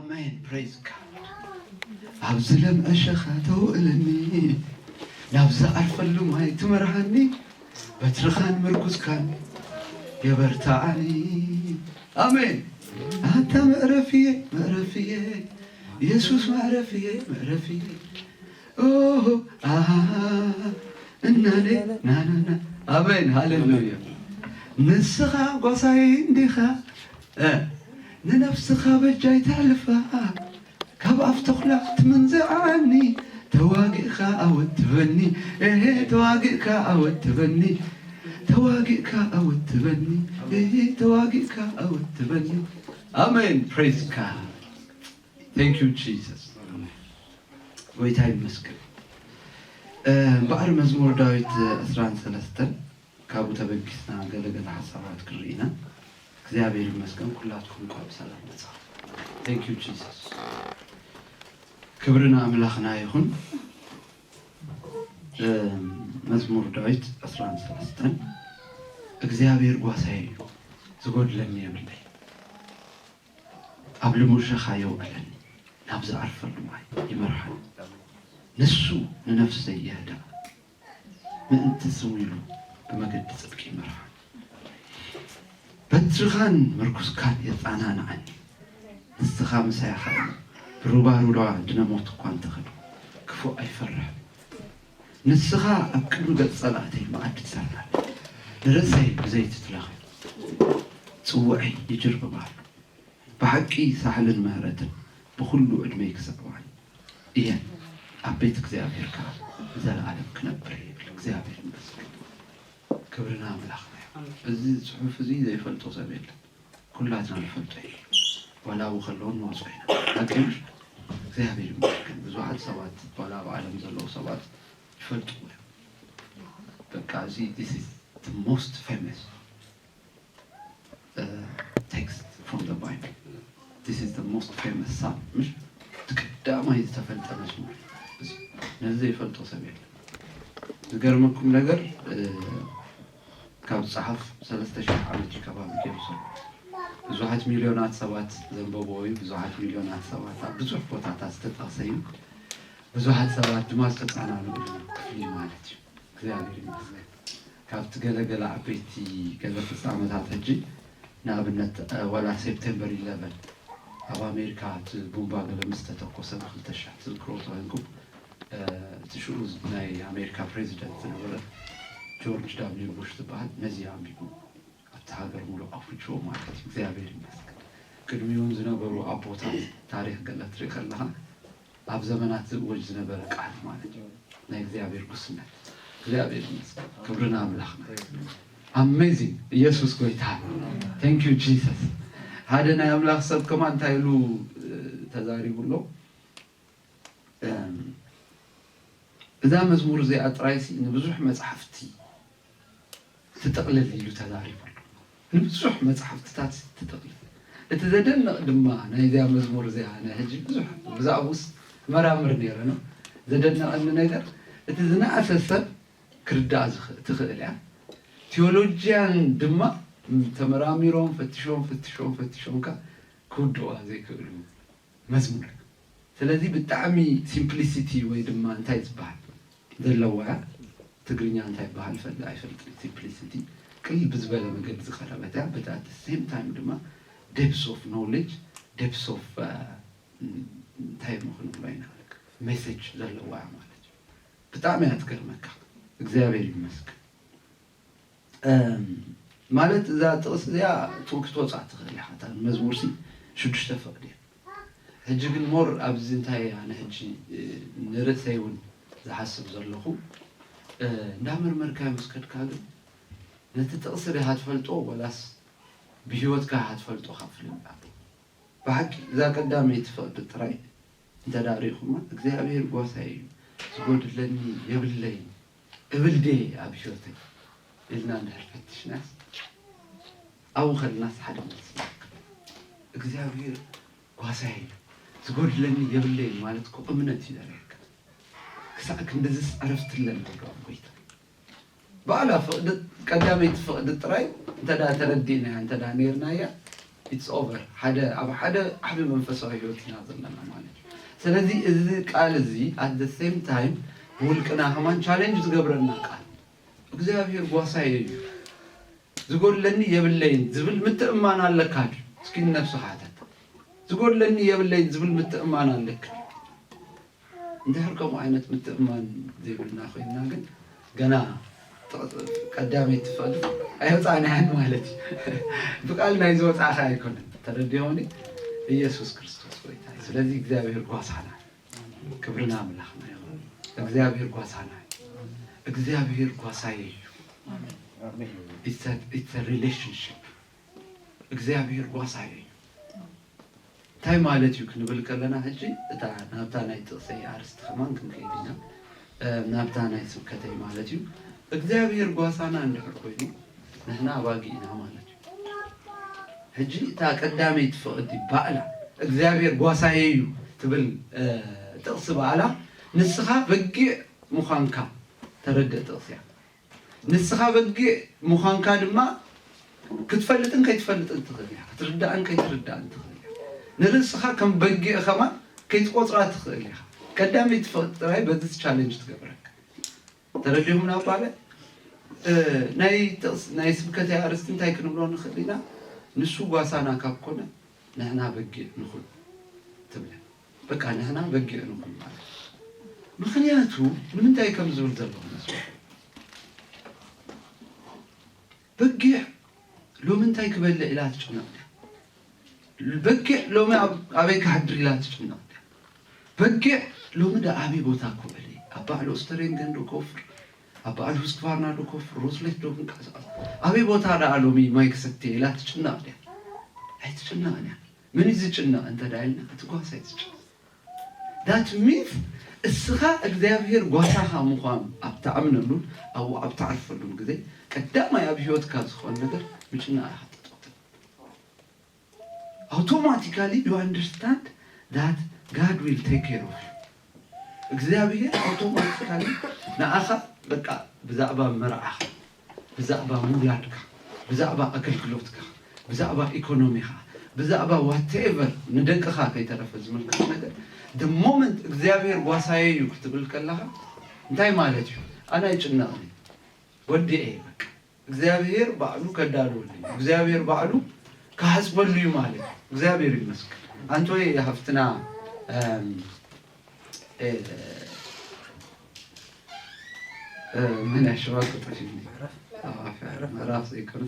Amen. Praise God. Abzalem ashakhato elni. Nabza arfallu may tmarhani. Batrkhan merkuzkan. Yabarta'ani. Amen. Hatta ma'rafiye. Jesus ma'rafiye. Oh, nane. Amen. Hallelujah. Nisra qasay indikha. ننفس خابجاي تعلفا كباف تخلق تمنزعني تواقيك أو تبني تواقيك أو تبني تواقيك أو تبني Amen. Praise God. Thank you, Jesus. Wait, I must go. بقر مزمور داويت أسران سلستن كابو تبكسنا قلقة حسابات كرينا እግዚአብሔር ይመስገን ሁላችሁም እንኳን ሰላም መጣችሁ። Thank you Jesus. ክብርና አምላክና ይሁን። መዝሙር ዳዊት 11:3 እግዚአብሔር ጓሳዬ ዝጎድለኒ የብለይ አብልሙሽኻዮ አለን ናብዛ አርፈሉ ማይ ይመርሐል ንሱ ንነፍሰይ ይህዳ ምእንት ስዊሉ በመገድ ጽድቅ ይመርሐል በትርኻን መርኩስካን የጻናናን ንስኻ መሳያኻ ብሩባሩዳ ድነሞት እንኳን ተኸዱ ክፉ አይፈራም ንስኻ አቅሉ ገጸላተይ ማዕድ ትሰርናል ለረሰይ ብዘይት ትለኽ ጽውዒ ይጅርብባል በሐቂ ሳህልን ምህረትን በሁሉ ዕድሜ ይክሰበዋል ይሄን አቤት እግዚአብሔር ካ ዘለዓለም ክነብር ይብል እግዚአብሔር ይመስገን ክብርና አምላክ እዚህ ጽሑፍ እዚህ ዘይፈልጦ ሰብ የለም ኩላትና ንፈልጦ ወላ ወኸሎን ወጽይና አቀምሽ እግዚአብሔር ይመስገን ብዙሃት ሰባት ወላ በዓለም ዘለው ሰባት ይፈልጡ በቃ እዚህ this is the most famous text from the Bible. This is the most famous psalm. مش تقدامه يتفلت مزمور نزل يفلط سبيل نقرمكم نقر كاب صحف 3000 عمت كباب كيفصل ብዙሃት ሚሊዮናት ሰባት ዘንበቦይ ብዙሃት ሚሊዮናት ሰባት ብዙህ ቦታታ አስተጣሰዩ ብዙሃት ሰባት ድማስ ተጻና ነው ክፍሊ ማለት እግዚአብሔር ይመስገን ካብት ገለገላ አቤቲ ገለፈስ ዓመታት እንጂ ናብነት ወላ ሴፕቴምበር 11 አብ አሜሪካ ቦምባ ገለምስ ተተኮሰ በልተሻት ዝክሮት ወንኩ ትሹዝ ናይ አሜሪካ ፕሬዚደንት ነበረ ጆርጅ ደብሊው ቡሽ ተባለ ነዚያ አምቢኩ ታገር ሙሉ አፍሪቾ ማለት እግዚአብሔር ይመስገን ቅድሚውን ዝነበሩ አቦታት ታሪክ ገለት ረከላህ አብ ዘመናት ወጅ ነበረ ቃል ማለት ናይ እግዚአብሔር ጉስነት እግዚአብሔር ይመስገን ክብርና አምላክ ነው amazing ኢየሱስ ጎይታ thank you Jesus ሃደና አምላክ ሰብ ከማን ታይሉ ተዛሪ ብሎ እዛ መዝሙር ዘይ አጥራይሲ ንብዙሕ መጽሐፍቲ ተጠቅለል ይሉ ተዛሪ ንብዙሕ መጽሐፍትታት ተጠቅለል እተዘደንቕ ድማ ናይዛ መዝሙር ዘይ አነ ህጂ ብዙሕ ብዛውስ መራምር ነይረ ነው ዘደንቕን ነገር እተዝናአሰሰብ ክርዳ ትኽእል ያ ቴዎሎጂያን ድማ ተመራሚሮም ፈትሾም ካ ኩዶዋ ዘይክእሉ መዝሙር ስለዚህ ብጣዕሚ ሲምፕሊሲቲ ወይ ድማ እንታይ ዝባሃል ዘለዋ ትግርኛ እንታይ ባሃል ፈላ አይፈልጥ ሲምፕሊሲቲ ቅል ብዝበለ መገድ ዝኸረበታ but at the same time ድማ depth of knowledge depth of time ሆነ ባይና ሜሴጅ ዘለዋ ማለት በጣም ያትገርመካ እግዚአብሔር ይመስገን ማለት እዛ ጥቅስ ያ ቶክቶ ጻት ኸላታ መዝሙር ሲ ሽዱሽተ ፈቅዲ ህጂ ግን ሞር ኣብዚ እንታይ አነ ህጂ ንርሰይውን ዝሓስብ ዘለኹ እንዳመርመርካ መስከድካ ግን ነቲ ጥቅስ ሪሃ ትፈልጦ ወላስ ብህይወትካ ትፈልጦ ካፍልም በሐቂ እዛ ቀዳመይ ትፈቅድ ጥራይ እንተዳሪኹማ እግዚአብሔር ጓሳይ ዝጎድለኒ የብለይ እብልዴ ኣብ ህይወተይ إلنا نحفتش ناس أو خل ناس حدا مسمعك እግዚአብሔር ጓሳይ ዝጎድ ለኒ የብለይ ማለትኮ እምነት ይደረክ ከሳክ እንደዚህ አረፍት ለምን ወይታ ባላ ፈቅድ ቀዳመይ ተፈቅድ ጥራይ እንተዳ ተረዲና እንተዳ ነርናያ it's over حدا حبي منفسه هيوتنا زلنا ማለት ስለዚህ እዚህ ቃል እዚህ at the same time ውልቅና ከማን ቻሌንጅ ዝገብረና ቃል እግዚአብሔር ጓሳዬ ዝጎለኒ የብለይን ዝብል ምትእማን አለካድ እስኪ ነፍሱ ሀተት ዝጎለኒ የብለይን ዝብል ምትእማን አለክ እንደህርቀሙ አይነት ምትእማን ዝብልና ኮይና ግን ገና ቀዳሜ ትፈል አይወጣናን ማለት በቃልና ይዞጣ አይኮን ተረዲዮኒ ኢየሱስ ክርስቶስ ወይታ ስለዚህ እግዚአብሔር ጓሳና ክብርና አምላክ ነው እግዚአብሔር ጓሳና እግዚአብሔር ጓሳዬ አሜን it's a relationship እግዚአብሔር ጓሳዬ ታይ ማለት ይኩን ብልከለና እጂ እታ ናብታናይ ጥሰይ አርስት ከማን ከይዲና ናብታናይ ስብከተይ ማለት ይኩ እግዚአብሔር ጓሳና እንደርኮይ ነህና አባጊና ማለት እጂ ታ ቀዳሜ ትፈቅዲ ባዕላ እግዚአብሔር ጓሳዬ ትብል ጥቅስ ባዕላ ንስኻ በጊዕ ሙኻንካ ተረደእ ጥቅስያ ንስኻ በጊዕ ሙኻንካ ድማ ክትፈልጥን ከይትፈልጥን ትኽእልያ ክትርዳእን ከይትርዳእን ትኽእልያ ንርስኻ ከም በጊዕ ኸማ ከይትቆፅራ ትኽእልያ ቀዳሜ ትፈቅጥራይ በዚህ ቻሌንጅ ትገብረክ ተረዲሁም ናባለ ናይ ስብከት አርስቲ እንታይ ክንብሎ ንኽእል ኢና ንሱ ጓሳና ካብ ኮነ ንሕና በጊዕ ንኹን ትብለ በቃ ንሕና በጊዕ ንኹን ማለት ምክንያቱ ንምንታይ ከም ዝብል ዘሎ መስሎ በጊዕ ሎሚ እንታይ ክበልዕ ኢላ ትጭነቕ በጊዕ ሎሚ ኣበይ ክሓድር ኢላ ትጭነቕ በጊዕ ሎሚ ዳ ኣበይ ቦታ ክውዕል ኣብ ባዕሉ ስተሬን ገንዶ ኮፍር ኣብ ባዕሉ ስክፋርና ዶ ኮፍር ሮስሌት ዶ ክንቀሳቀስ ኣበይ ቦታ ዳ ሎሚ ማይ ክሰትየ ኢላ ትጭነቕ ኣይትጭነቕ ምን ዝጭነቕ እንተ ዳይልና እትጓሳ ይትጭነቕ that means እስኻ እግዚአብሔር ጓሳኻ ምዃኑ ኣብታኣምነሉን ኣብ ኣብታዕርፈሉን ግዜ ቀዳማይ ኣብ ህይወትካ ዝኾነ ነገር ምጭና ኣይሓጥጦት automatically you understand that God will take care of you እግዚአብሔር automatically ንኣኻ በቃ ብዛዕባ መርዓኻ ብዛዕባ ሙላድካ ብዛዕባ ኣገልግሎትካ ብዛዕባ ኢኮኖሚኻ ብዛዕባ whatever ንደቅኻ ከይተረፈ ዝምልከት ነገር the moment እግዚአብሔር ጓሳዬ እዩ ክትብል ከለኻ እንታይ ማለት እዩ ኣና ይጭነቕኒ ወዲኤ በቃ እግዚአብሔር ባዕሉ ከዳልወልኝ እግዚአብሔር ባዕሉ ካሕስበሉ እዩ ማለት እግዚአብሔር ይመስገን አንተ ወይ ሃፍትና ምን ያሽባል ቁጥሽ ምዕራፍ ዘይኮነ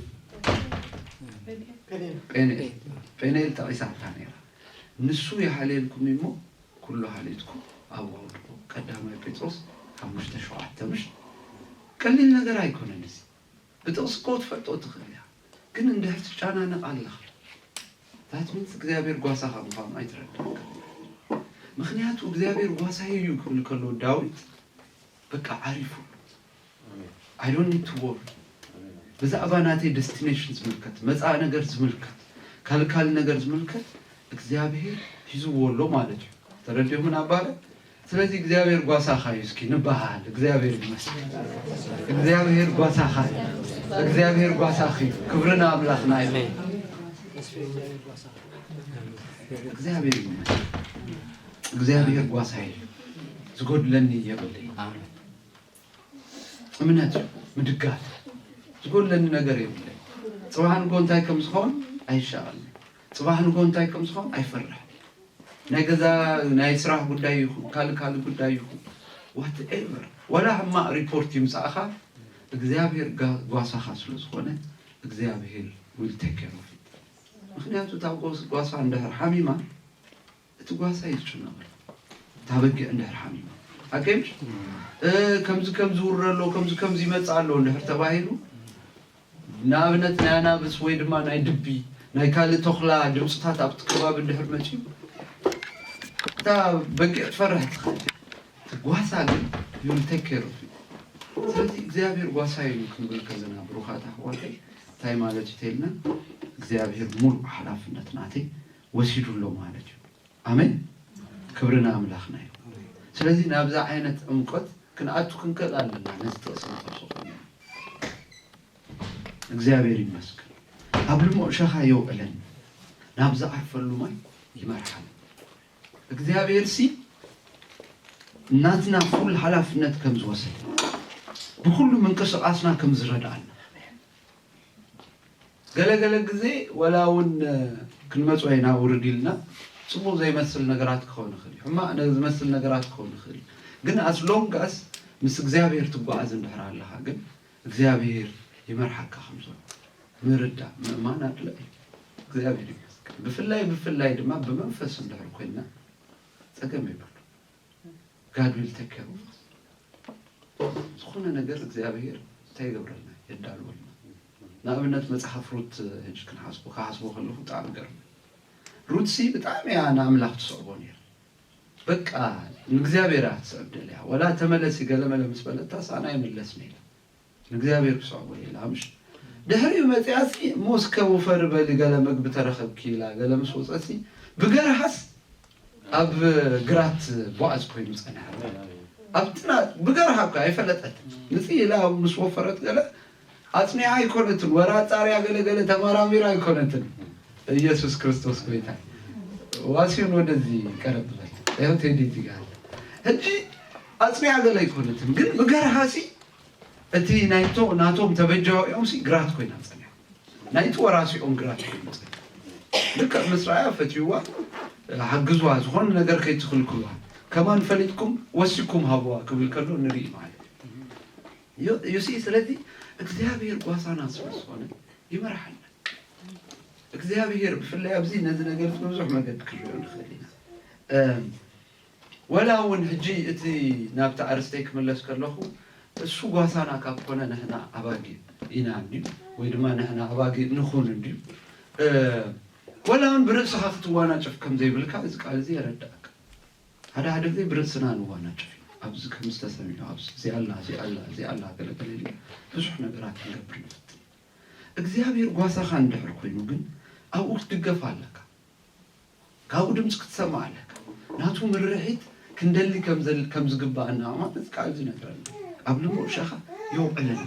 ጴኔል ጠቂሳታ ነይራ ንሱ የሓልየልኩም እሞ ኩሉ ሓልየትኩም ኣብዋውድኩ ቀዳማይ ጴጥሮስ 5:7 ቀሊል ነገር ኣይኮነን እዚ ብጥቕስ እኮ ትፈልጦ ትኽእል እያ ግን እንድሕር ትጨናነቕ ኣለኻ ዛት ሚንስ እግዚአብሔር ጓሳኻ ምዃኑ ኣይትረድእን ምክንያቱ እግዚአብሔር ጓሳዬ እዩ ክብል ከሎ ዳዊት በቃ ዓሪፉ I don't need to worry ብዛዕባ ናተይ ዴስቲኔሽን ዝምልከት መጻእ ነገር ዝምልከት ካልካል ነገር ዝምልከት እግዚአብሔር ሒዝዎሎ ማለት እዩ ተረዲሁ ምን ኣባለ ስለዚህ እግዚአብሔር ጓሳኻ እዩ እስኪ ንበሃል እግዚአብሔር ይመስገን እግዚአብሔር ጓሳኻ እግዚአብሔር ጓሳኺ ክብርና አምላኽና እዩ እግዚአብሔር ይመስገን እግዚአብሔር ጓሳዬ ዝጎድለኒ የብለይ እምነት ምድጋፍ ዝጎድለኒ ነገር የብለይ ጽባህን ጎ እንታይ ከም ዝኸውን ኣይሻቐልኒ ጽባህን ጎ እንታይ ከም ዝኸውን ኣይፈርሕ ናይ ገዛ ናይ ስራሕ ጉዳይ ይኹን ካልካል ጉዳይ ይኹን whatever ወላ ሕማቕ ሪፖርት ይምፃእኻ እግዚአብሔር ጓሳኻ ስለ ዝኾነ እግዚአብሔር will take care of it ምክንያቱ ታብ ጓሳ እንድሕር ሓሚማ እቲ ጓሳ ይጭነቕ ታበጊዕ እንድሕር ሓሚማ ኣቀምሽ ከምዚ ውረሎ ከምዚ ይመፅእ ኣሎ እንድሕር ተባሂሉ ንኣብነት ናይ ኣናብስ ወይ ድማ ናይ ድቢ ናይ ካልእ ተኽላ ድምፅታት ኣብቲ ከባቢ እንድሕር መፅዩ እታ በጊዕ ትፈርሕ ትኽእል ጓሳ ግን will take care of it ስለዚህ እግዚአብሔር ጓሳዬ እዩ ክንብል ከለና ብሩኻት ኣሕዋተይ እንታይ ማለት እዩ ተይልና እግዚአብሔር ሙሉ ሓላፍነት ናተይ ወሲዱሎ ማለት እዩ ኣሜን ክብርና ኣምላኽና እዩ ስለዚህ ናብዛ ዓይነት ዕምቆት ክንኣቱ ክንክእል ኣለና ነዚ ጥቕሲ ንኸሶኾ እግዚአብሔር ይመስገን ኣብ ልሙዕ ሸኻ የውዕለኒ نابز عرفلو ماي يمرحنا እግዚአብሔር ሲ እናትና ሁሉ ኃላፊነት ከምዝወስድ በሁሉም እንቅስቃሴና ከምዝረዳና ገለገለ ጊዜ ወላውን ክንመጽወይና ውርዲልና ጽቦ ዘይመስል ነገራት ከሆነ خلي ህማ ዘይመስል ነገራት ከሆነ خلي ግን as long as ምስ እግዚአብሔር ትጓዝ እንደራለህ ግን እግዚአብሔር ይመርሐካ ከምዞ ምርዳ ማን አድለ እግዚአብሔር ይመስገን በፍላይ ድማ በመንፈስ እንደርኩና ጸገም ይባል God will take care of us ዝኾነ ነገር እግዚአብሔር ታይገብረና ይዳልወል ናብነት መጽሐፍ ሩት እጅ ከሐስቦ ከለሁ ጣም ገርም ሩት ሲ በጣም ያና አምላክ ተሰቦን በቃ እግዚአብሔር አትሰብደለ ወላ ተመለስ ይገለመለ መስበለታ ሳና ይመለስ ነው እግዚአብሔር ተሰቦን ይላምሽ ደህሪ መጽያሲ ሞስከው ፈርበል ገለመግ በተረከብኪ ላ ገለምስ ወጽሲ በገርሐስ አብ ግራት ቦአዝ ኮይኑ ጸና አብትና በገርሐካ አይፈለጠት ንጽይላ መስወፈረት ገለ አጽኒያ አይኮነትን ወራ ጻሪያ ገለገለ ተማራሚራ አይኮነትን ኢየሱስ ክርስቶስ ጌታ ዋሲውን ወደዚህ ቀረብበት ይሄው ቴዲቲ ጋር እንጂ አጽኒያ ገለ አይኮነትን ግን በገርሐሲ እቲ ናቶም ተበጃው ያውሲ ግራት ኮይና ጸና ናይቱ ወራሲ ኦን ግራት ኮይና ጸና ልክ መስራያ ፈትዩዋ حجزوا زخون نجار كي تخلكوا كمان فلتكم وسكم هوا قبل كله نري معي يسي سلدي እግዚአብሔር ጓሳና ስለሆነ ይመርሐና እግዚአብሔር በፍላይ አብዚ ነዚህ ነገር ብዙ መገድ ክሪው ለኸሊና ወላውን ህጂ እቲ ናብታ አርስቴክ መለስ ከለኹ እሱ ጓሳና ካፖነ ነህና አባጊ ኢናኒ ወይ ድማ ነህና አባጊ ንኹን እንዲ ወላውን ብርጽ ሀፍት ዋና ጨፍ ከም ዘይብልካ እዚ ቃል እዚ ያረዳክ هذا زي برسنا نوانا ጨፍ አብዝ ከምስተሰሚው አብዝ ዚአላ ገለገለሊ ብዙሕ ነገራት ይገብር እግዚአብሔር ጓሳኻ እንደህር ኮይኑ ግን አውቅ ትገፋለካ ካው ድምጽ ክትሰማለካ ናቱ ምርሒት ክንደሊ ከምዝግባና ማለት ቃል እዚ ነገር አብልሞ ሸኻ ይወቀለን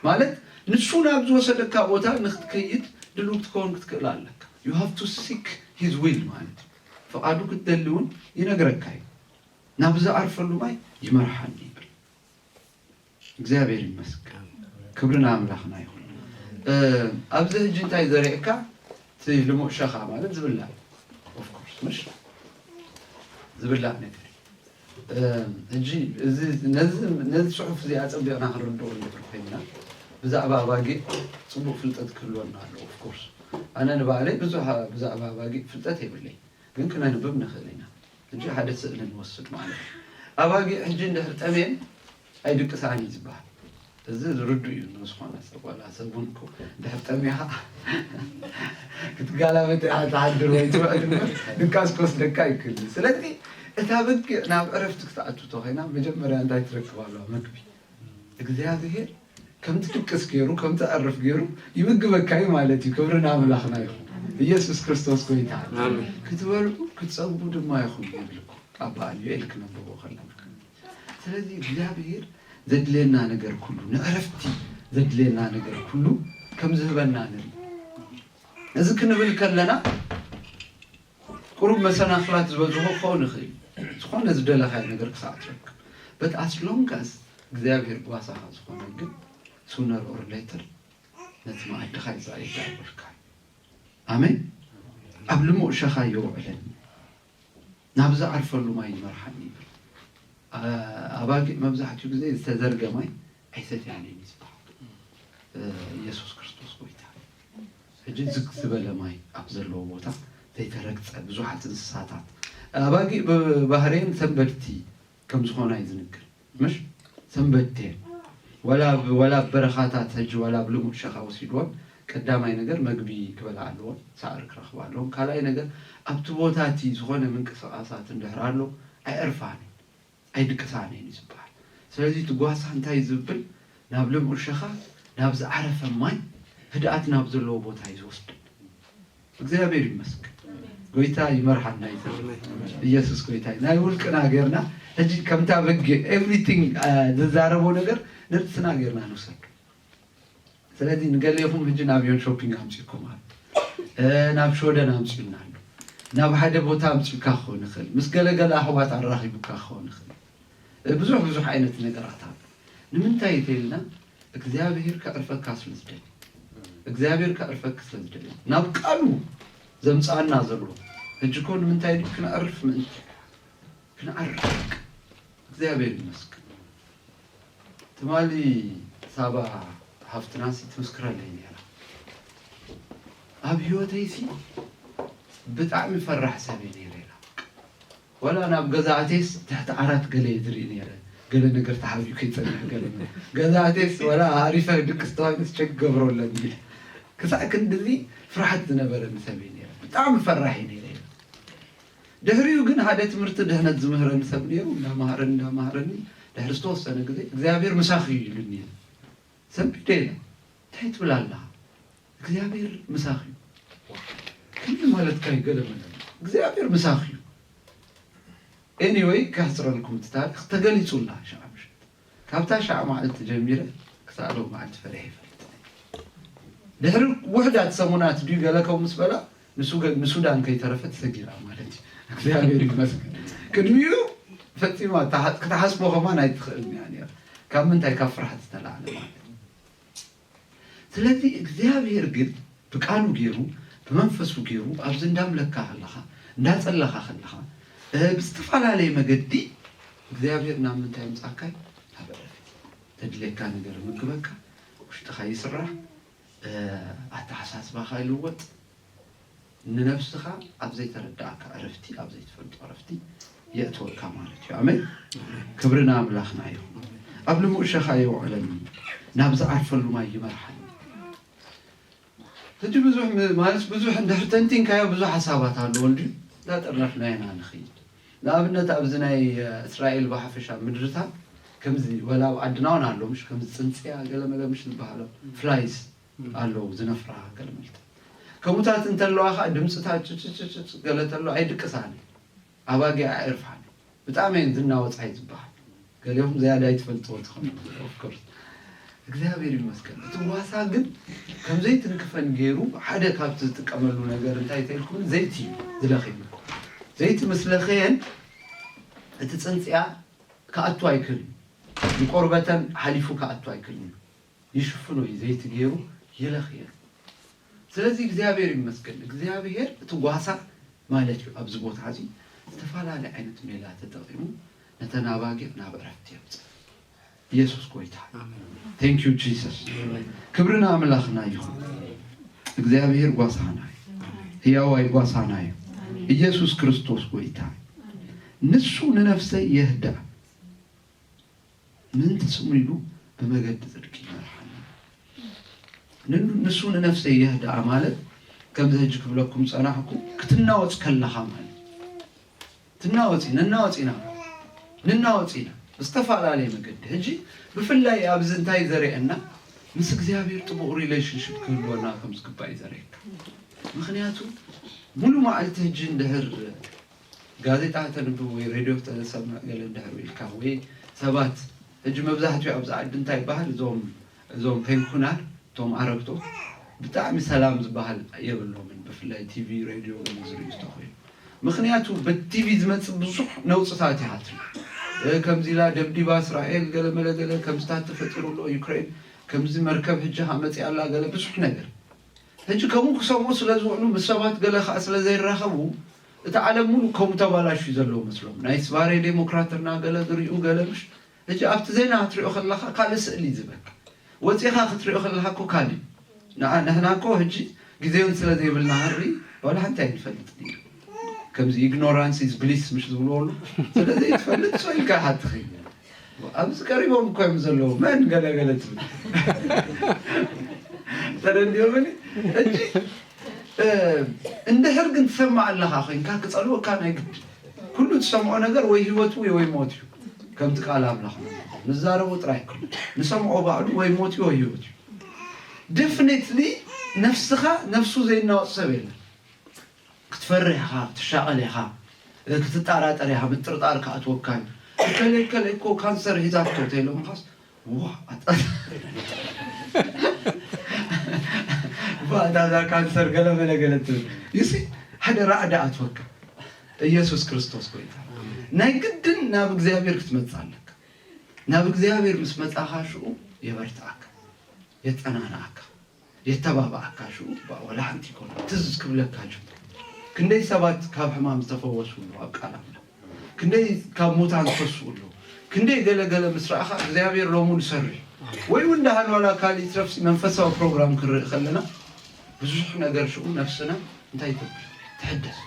ማለት ንሱና አብዝ ወሰደካ ቦታ ንክትከይድ ድሉት ኮን ክትከላለካ you have to seek his will ማለት ፈቃዱ ክትደልውን ይነግረካይ ናብዛ አርፈሉ ማይ ይመርሐኒ እግዚአብሔር ይመስገን ክብርና አምላክና ይሁን አብዘ ጅንታይ ዘሬካ ትልሞ ሸኻ ማለት ዝብላ of course مش ዝብላ ነገር እንጂ ነዚ ጽሑፍ እዚ አጽብየና ህርዶ ለብርኩኝና ብዛዕባ ባጊ ጽቡቅ ፍልጠት ክልወና አለ of course አነ ንባለ ብዛዕባ ባጊ ፍልጠት ይብለኝ ግን ከነንብብ ነኸለና እንጂ ሐደስ ስዕልን ወስድ ማለት አባጊ እንጂ እንደህርጠሜን አይድቅሳኒ ይዝባል እዚ ዝርዱ እዩ ነስኾና ሰባላ ሰቡንኩ እንደህርጠሜሃ ክትጋላበት አታድር ወይ ትወድም ድካስኮስ ደካ ይክል ስለዚህ እታብቅ ናብ ዕረፍት ክትአቱ ተኸና መጀመሪያ እንታይ ትረክባሉ መግቢ እግዚአብሔር ከምት ድቅስ ገይሩ ከምት አረፍ ገይሩ ይምግበካይ ማለት ይክብርና አምላክና ይሁን ኢየሱስ ክርስቶስ ጎይታ አሜን ክትበሉ ክትጸቡ ድማ ይሁን ይብልኩ አባል ይልክ ነው በወኸለም ስለዚህ እግዚአብሔር ዘድለና ነገር ሁሉ ነዕረፍቲ ዘድለና ነገር ሁሉ ከምዝህበና ነው እዚህ ክንብል ከለና ቁሩብ መሰናፍላት ዝበዝሆ ኾን ይኽል ዝኾነ ዝደለኻ ነገር ክሳትረክ but as long as እግዚአብሔር ጓሳኻ ዝኾነ ግን sooner or later ነትማ አድኻይ ዛይዳልካ አሜን አብልሞ ሸኻ ይወዕለን ናብዛ አርፈሉ ማይ ይመርሐኒ አባጊ መብዛሕቱ ጊዜ ዝተዘርገ ማይ አይሰት ያኔ ይስባል ኢየሱስ ክርስቶስ ጎይታ እጅ ዝግ ዝበለ ማይ አብዘለው ቦታ ዘይተረግጸ ብዙሓት እንስሳታት አባጊ በባህሬን ሰንበድቲ ከም ዝኾነ ይዝንግር مش ሰንበድቲ ወላ በረኻታት እጅ ወላ ብልሙ ሸኻ ወሲድዎም ቀዳማይ ነገር መግቢ ክበላዓለዎ ሳዕር ክረኽባለዎ ካላይ ነገር ኣብቲ ቦታቲ ዝኾነ ምንቅስቃሳት እንደህራሎ አይዕርፋኒ አይድቅሳኒ ይስባል ስለዚህ ትጓሳ እንታይ ዝብል ናብ ልሙ ሸኻ ናብ ዝዓረፈ ማይ ህድአት ናብ ዘለዎ ቦታ ይወስድ እግዚአብሔር ይመስገን ጎይታ ይመርሐና ይተል ኢየሱስ ጎይታ ናይ ውልቅና ገርና እጂ ከምታ በግ ኤቭሪቲንግ ዘዛረቦ ነገር ንጽና ገርና ነው ሰድ ስለዚህ ንገለየኩም ህጅ ናቢዮን ሾፒንግ አምጪኩም ናብ ሾደና ኣምፅኡና ኣሎ ናብ ሓደ ቦታ ኣምፅኡካ ክኾን ይኽእል ምስ ገለገለ ኣሕዋት ኣራኺቡካ ክኾን ይኽእል ብዙሕ ዓይነት ነገራት ኣሎ ንምንታይ ተይልና እግዚአብሔር ከዕርፈካ ስለዝደለ እግዚአብሔር ከዕርፈካ ስለዝደለ ናብ ቃሉ ዘምፃና ዘሎ ሕጂ ኮን ንምንታይ ክንዕርፍ ምእንቲ ክንዓርፍ እግዚአብሔር ይመስገን ትማሊ ሳባ ሃፍትናሲ ትመስክረለይ ነራ ኣብ ህይወተይሲ ብጣዕሚ ፈራሕ ሰብ ነይረ ወላ ናብ ገዛእቴስ ትሕቲ ዓራት ገለ ይድርኢ ነይረ ገለ ነገር ተሓቢኡ ከይፀንሕ ገለ ገዛእቴስ ወላ ኣሪፈ ድቅስ ተባሂሉ ዝቸገብረለን ክሳዕ ክንድዚ ፍርሓት ዝነበረኒ ሰብ ነይረ ብጣዕሚ ፈራሕ ነይረ ድሕሪኡ ግን ሓደ ትምህርቲ ድህነት ዝምህረኒ ሰብ ነይሩ እንዳምሃረኒ ድሕሪ ዝተወሰነ ግዜ እግዚአብሔር ምሳኺ እዩ ኢሉኒ ሰንቢደና እንታይ ትብል ኣለኻ እግዚአብሔር ምሳኺ እዩ كل ما لتكاي قلم እግዚአብሔር ምሳኺ እዩ anyway كحصرلكم التاريخ تقليصوا الله شعب ካብታ ሻዕ ማለት ተጀሚረ ክሳለው ማለት ፈሪሕ ይፈልጥ ድሕሪ ውሕዳት ሰሙናት ዲዩ ገለከው ምስበላ ንሱዳን ከይተረፈት ሰጊራ ማለት እግዚአብሔር ይመስገን ቅድሚኡ ፈፂማ ክትሓስቦ ከማን ኣይትኽእልኒ ያኔ ካብ ምንታይ ካብ ፍርሓት ዝተላዕለ ማለት ስለዚህ እግዚአብሔር ግን ብቃሉ ገይሩ በመንፈሱ ገይሩ ኣብዚ እንዳምለካ ኣለኻ እንዳጸለኻ ኣለኻ ብዝተፈላለየ መገዲ እግዚአብሔር ናብ ምንታይ ምጻካይ ኣበረፊት ተድለካ ነገር ምግበካ ውሽጥኻ ይስራሕ ኣተሓሳስባኻ ይልወጥ ንነፍስኻ ኣብ ዘይተረዳእካ ዕረፍቲ ኣብ ዘይትፈልጦ ዕረፍቲ የእትወካ ማለት እዩ ኣሜን ክብርና ኣምላኽና ይኹን ኣብ ልሙእሸኻ የውዕለኒ ናብ ዝዓርፈሉ ማይ ይመርሓኒ ሕጂ ብዙሕ ማለት ብዙሕ እንድሕርተንቲንካዮ ብዙሕ ሓሳባት ኣለዎ እንዲ ዳጠርነፍና ኢና ንኽይድ ንኣብነት ኣብዚ ናይ እስራኤል ብሓፈሻ ምድርታት ከምዚ ወላ ኣብ ዓድና እውን ኣሎ ምሽ ከምዚ ፅንፅያ ገለመለ ምሽ ዝበሃሎ ፍላይስ ኣለዉ ዝነፍራ ገለመልታ ከምኡታት እንተለዋ ከዓ ድምፅታት ጭጭጭጭ ገለተሎ ኣይድቅሳኒ ኣባጊዕ ኣዕርፋኒ ብጣዕሚ እየን ዝናወፃይ ዝበሃል ገሊኦም ዝያዳ ይትፈልጥዎ ትኾኑ ኦፍኮርስ እግዚአብሔር ይመስገን እቲ ዋሳ ግን ከም ዘይትንክፈን ገይሩ ሓደ ካብቲ ዝጥቀመሉ ነገር እንታይ ተይልኩም ዘይቲ ዝለኺልኩ ዘይቲ ምስለኸየን እቲ ፅንፅያ ከኣቱ ኣይክልን ንቆርበተን ሓሊፉ ከኣቱ ኣይክልን ይሽፍኖ ዘይቲ ገይሩ ይለኽየን ስለዚህ እግዚአብሔር ይመስገን እግዚአብሔር እቲ ዋሳ ማለት እዩ ኣብዚ ቦታ እዚ ዝተፈላለዩ ዓይነት ሜላ ተጠቂሙ ነተናባጊዕ ናብ ዕረፍቲ የብፅሕ ኢየሱስ ጎይታ thank you Jesus ክብርና አምላኽና ይሁን እግዚአብሔር ጓሳና ሕያዋይ ጓሳና ኢየሱስ ክርስቶስ ጎይታ ንሱ ንነፍሰይ የህዳ ምን ተስሙይሉ በመገድ ጽድቅ ይመርሐና ንሱ ንነፍሰይ የህዳ ማለት ከም ዘጅ ክብለኩም ጸናሕኩም ክትናወጽ ከለኻ ማለት ትናወጽና ንናወጽና استفعل مقد هجي بفلاي أبزنتاي زريعنا مس እግዚአብሔር ጥቡቅ ሪሌሽንሺፕ ክህልወና ከም ዝግባእ ዘረይካ ምክንያቱ ሙሉ ማዕልቲ ህጂ እንደህር ጋዜጣ ተንብብ ወይ ሬድዮ ተሰምዕ ገለ እንደህር ኢልካ ወይ ሰባት ህጂ መብዛሕትኡ ኣብ ዝዓዲ እንታይ ይበሃል እዞም ፔንኩናር ቶም ኣረግቶ ብጣዕሚ ሰላም ዝበሃል የብሎምን ብፍላይ ቲቪ ሬድዮ ዝሪኡ ዝተኽእሉ ምክንያቱ በቲቪ ዝመጽእ ብዙሕ ነውፅታት ይሃት ከምዚ ላ ደብዲባ እስራኤል ገለ መለገለ ከምዝታት ተፈጢሩሎ ዩክሬን ከምዚ መርከብ ህጂ ሃመጽ ያላ ገለ ብዙሕ ነገር ህጂ ከምኡ ክሰምዑ ስለዝውዕሉ ምሰባት ገለ ከዓ ስለዘይራኸቡ እቲ ዓለም ሙሉ ከምኡ ተባላሹ ዘለዎ መስሎም ናይ ስባሬ ዴሞክራተርና ገለ ዝሪኡ ገለ ምሽ ህጂ ኣብቲ ዜና ክትሪኦ ከለኻ ካልእ ስእሊ ዝበካ ወፂኻ ክትሪኦ ከለኻ እኮ ካልእ ንሕና እኮ ህጂ ግዜውን ስለዘይብልና ሃሪ ዋላ እንታይ ንፈልጥ ዲና ከምዚ ኢግኖራንስ ኢዝ ብሊስ ምሽ ዝብልዎሉ ስለዚ ትፈልጥ ሰው ኢልካ ሓትኺ ኣብዚ ቀሪቦም እኮ እዮም ዘለዉ መን ገለገለ ትብል ተረንዲዮምኒ እጂ እንድሕር ግን ትሰማዕ ኣለኻ ኮይንካ ክፀልወካ ናይ ግድ ኩሉ ትሰምዖ ነገር ወይ ህይወት ወይ ሞት እዩ ከምቲ ቃል ኣምላኽ ንዛረቦ ጥራይ ኩሉ ንሰምዖ ባዕሉ ወይ ሞት ወይ ህይወት እዩ ዴፊኒትሊ ነፍስኻ ነፍሱ ዘይናወፅ ሰብ የለን ክትፈርሕኻ ትሻቐልኻ ክትጠራጠርኻ ምጥርጣር ከኣትወካዩ ከለ እኮ ካንሰር ሂዛቶ ተይሎም ኻስ فهذا كانسر قلم ولا قلت يسي هذا رعد أتوقع يسوع كريستوس كويتا نايقدن نابق زيابير كتمتصالك نابق زيابير مسمت أخاشو يبرتعك يتأناناك يتبابعك شو ولا أنت كون تزك بلك هاجو كندي سبات كاب حمام تفوسوا له أبقالنا كندي كاب موتان تفوسوا له كندي قال مسرعة زيابير رومون سري ويقول ده ولا كالي ترفس منفسه بروجرام خلنا بزحنا قرشوا نفسنا انتهي تحدث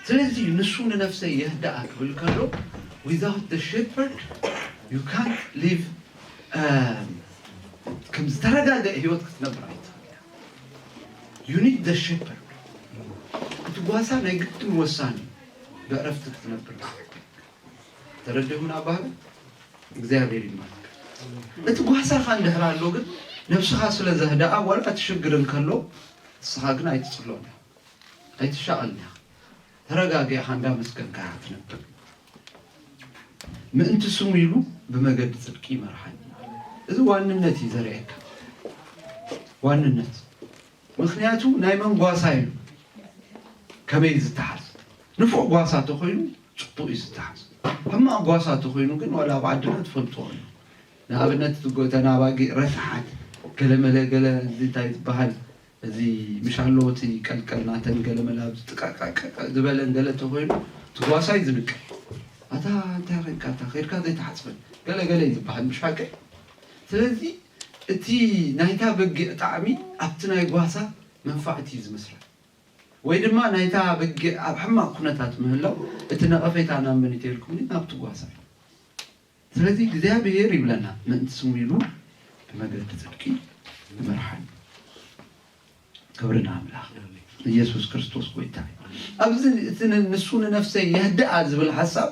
سلزي نسون نفسه يهدأك بالكلو without the shepherd you can't live كم استرجع هيوتك تنبرأيت you need the shepherd تقاسا نيجت موساني بعرفتك تنبرأ تردهون أباها እግዚአብሔር ይመስገን እትጓሳ ካንደ ህራሎ ግን ነፍስኻ ስለ ዘህዳአ ወላ ትሽግርን ከሎ ስኻ ግን አይትጽሎና አይትሻአልና ተረጋጋ ሃንዳ መስከን ካት ነበር ምን ትስሙ ይሉ በመገድ ጽድቂ መርሐኝ እዚ ዋንነት ይዘርየክ ዋንነት ምክንያቱ ናይ መንጓሳ ይሉ ከመይ ዝተሐስ ንፎ ጓሳ ተኾይኑ ጽጡ ይስተሐስ أما قواسات خوينو كن ولا بعدنا تفلتون نابنت تقولنا باقي رفعت كلمة لا كلا زي تايت بحال زي مش علوتي كلنا تنقل ملابس زبالن قالت خوينو تقواساي زبك أتا أنت رنكاتا خير كذا يتحسبن قال يزبحال مش فاكر ثلاثي تي نايتا بقى طعمي أبتنا قواسا منفعتي زمسرة وإذا ما نايتا بقى أبحما قناتات مهلا اتنقفيت أنا من يتيلكم لي ما بتقواسا ثلاثي كذا بيري بلنا من تسميلو بما قلت تذكي مرحب كبرنا عملا يسوع كريستوس قويتاي أبزن نسون نفسي يهدأ عزب الحساب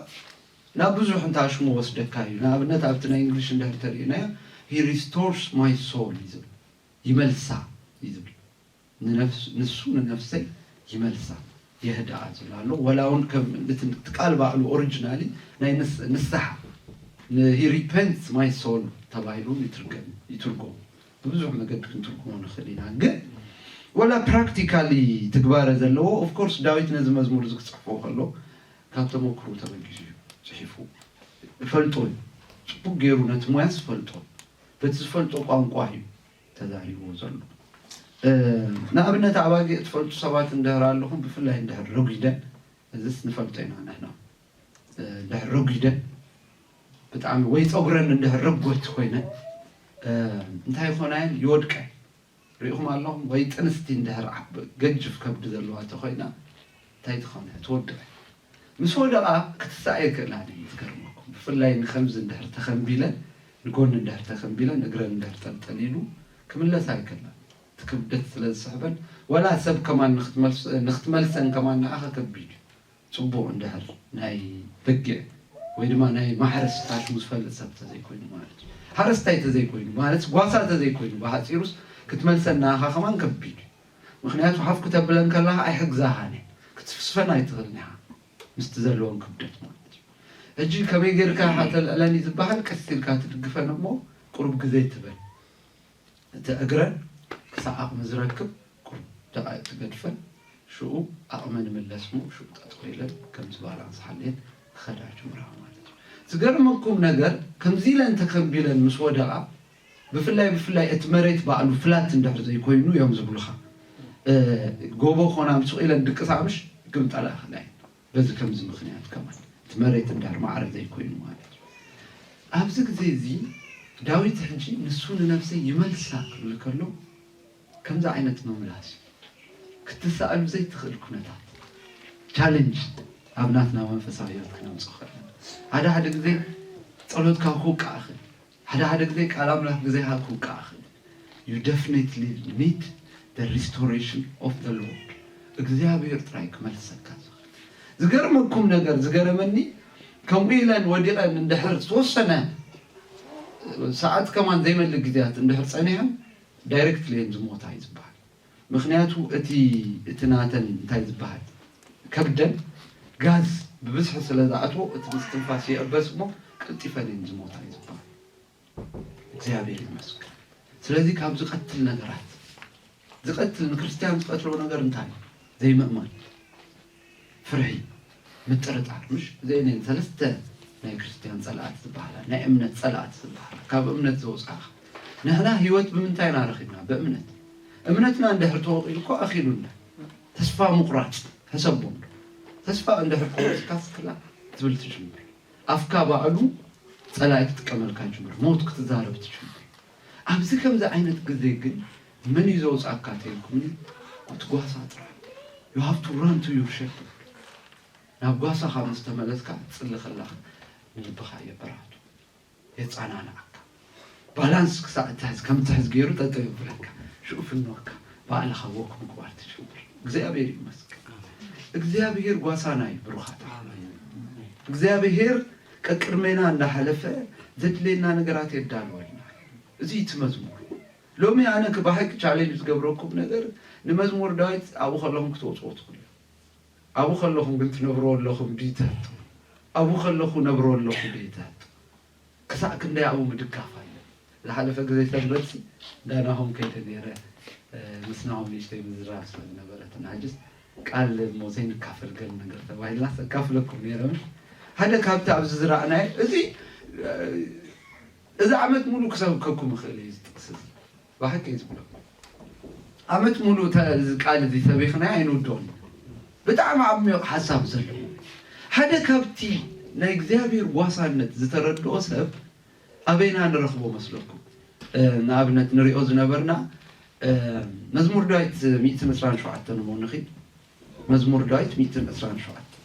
نابزو حنتاش مو وصدكاي نابنت أبتنا إنجليش ندهر ترينا he restores my soul يزبل يملسا يزبل نسون نفسي يملسا يهدأ عزلالو ولا كم تقال بعلو أوريجينالي ناي نسحة he repents my soul تبايلو يترقو بزوح ما قد كنت ترقون خلينا قل ولا practically تكبار زلو of course داويت نزم مزمور زك صحفو خلو كابتا موكرو تبنكيشي صحفو فلطوي صبو غيرو نتمواس فلطو بتسفلطو قانقواهي تزاريبو زلو نابنت عباقي تفلطو سبات اندهر اللهم بفلاي اندهر رقيدا ازيس نفلطينا نحنا اندهر رقيدا بتعامل ويت أقرن اندهر رقوت خوينا انتهي خوناين يودكاي ريهم اللهم ويت أنستي اندهر قجف كبد ذلوات خوينا تايت خونها تودكاي مسودة كتساعيك لاني يذكرمكم بفلاي نخمز اندهر تخنبيلا نكون اندهر تخنبيلا نقرن اندهر تلتليلو كملا سايكلا تكبدت ثلاث صحبا ولا سب كمان نختملسن كمان نأخذ كبيد صبو اندهر ناي بقع ويدما ناي ما حرس تاش مسفل سبت زي كوينو مالت حرس تايت زي كوينو مالت قواصات زي كوينو بحثيروس كتملسنا آخا كمان كبيد مخنياتو حف كتب لن كلها أي حق زاهاني كتفسفنا يتغلنها مستزلون كبدت مالت أجي كمي غيركا حتى الألاني زباحل كثير كاتب قفنا مو قرب قزيت تبن تأقرن ساعة مزركب قرب دقائق تقدفن شو أأمن من الاسمو شو تأتقيلا كم زبارة صحلين خداج مراه مالت تقرمكم نجر كم زيلا أنت كبيلا مسودة بفلاي اتمريت بعلو فلات اندهر زي كوينو يوم زبلخا جوبو خونا مسؤولا دك سامش قمت على خلاين بس كم زمخنيات كمان اتمريت اندهر معرض زي كوينو مالت أبزك زي داويت حنشي نسون نفسي يملساك لكلو كم ذا عينة مملاس كتسألوا زي تخل كنتات challenge أبناتنا وانفسايات كنا مسخرنا هذا زي صلوت كاكوك آخر هذا زي كلام لك زي هاكوك آخر you definitely need the restoration of the Lord እግዚአብሔር ጥራይክ መልሰካ ዝገርመኩም ነገር ዝገረመኒ ከምኢለን ወዲቀን እንደሕር ተወሰነ ሰዓት ከማን ዘይመልክ ጊዜያት እንደሕር ጸኒሐን ዳይሬክትሊ ዝሞታ ይዝባል ምክንያቱ እቲ ናተን እንታይ ዝባል ከብደን ጋዝ ببسح سلازعته تستنفاس يأبسمه قلت فلين زموت على زبان እግዚአብሔር ይመስገን ስለዚህ ካብዙ ቀጥል ነገራት ዝቀትል ንክርስቲያን ዝቀትለው ነገር እንታይ ዘይምእማን ፍርሒ ምጥርጣር مش زين ثلاثه ናይ ክርስቲያን ጸላእት ዝበሃላ ናይ እምነት ጸላእት ዝበሃላ ካብ እምነት ዝወጻኻ ንሕና ህይወት ብምንታይ ናረኺብና በእምነት እምነትና እንድሕር ተወቂሉ እኮ ኣኺሉና ተስፋ ምቁራጽ ተሰቦም ተስፋ እንድሕር ቆርጽካስ ክላ ትብል ትጅምር ኣፍካ ባዕሉ ጸላእት ትቀመልካ ጅምር ሞት ክትዛረብ ትጅምር ኣብዚ ከምዚ ዓይነት ግዜ ግን ምን ይዘውጻካ ተይልኩም ትጓሳ ጥራ you have to run to your shepherd ናብ ጓሳ ኻምስ ተመለስካ ጽልኽላኽ ንልብኻ የበራቱ የጻናናካ ባላንስ ክሳዕትሕዝ ከም ትሕዝ ገይሩ ጠጠው ይብለካ ሽኡፍንወካ ባዕልኻ ወክ ምግባር ትጅምር እግዚአብሔር ይመስገን እግዚአብሔር ጓሳናይ ብሩኻት እግዚአብሔር ከቅድሜና እንዳሐለፈ ዘድሌና ነገራት የዳልወልና እዚ ትመዝሙር ሎሚ ኣነ ከባሕቂ ቻሌንጅ ዝገብረኩም ነገር ንመዝሙር ዳዊት ኣብኡ ከለኹም ክትወፅዎ ትኽእሉ ኣብኡ ከለኹም ግን ትነብሮ ኣለኹም ዲታት ኣብኡ ከለኹ ነብሮ ኣለኹ ዲታት ክሳዕ ክንደይ ኣብኡ ምድጋፍ ኣለ ዝሓለፈ ግዜ ሰንበት ዳናሆም ከይደ ነይረ ምስናሆም ንእሽተይ ምዝራብ ስለነበረት ናጅስ ቃል ሞዘይን ካፈል ገል ነገር ተባሂልና ሰካፍለኩም ነይረ ሓደ ካብቲ ኣብዚ ዝረኣናይ እዚ ዓመት ሙሉ ክሰብከኩም እኽእል እዩ ዝጥቅስ ባሕቂ ዝብለኩም ዓመት ሙሉ ቃል እዚ ሰቢኽና ኣይንውድኦን ብጣዕሚ ዓሚቕ ሓሳብ ዘለዎ ሓደ ካብቲ ናይ እግዚአብሔር ዋሳነት ዝተረድኦ ሰብ ኣበይና ንረኽቦ መስለኩም ንኣብነት ንሪኦ ዝነበርና መዝሙር ዳዊት 127 ነው ንኺ መዝሙር ዳዊት 127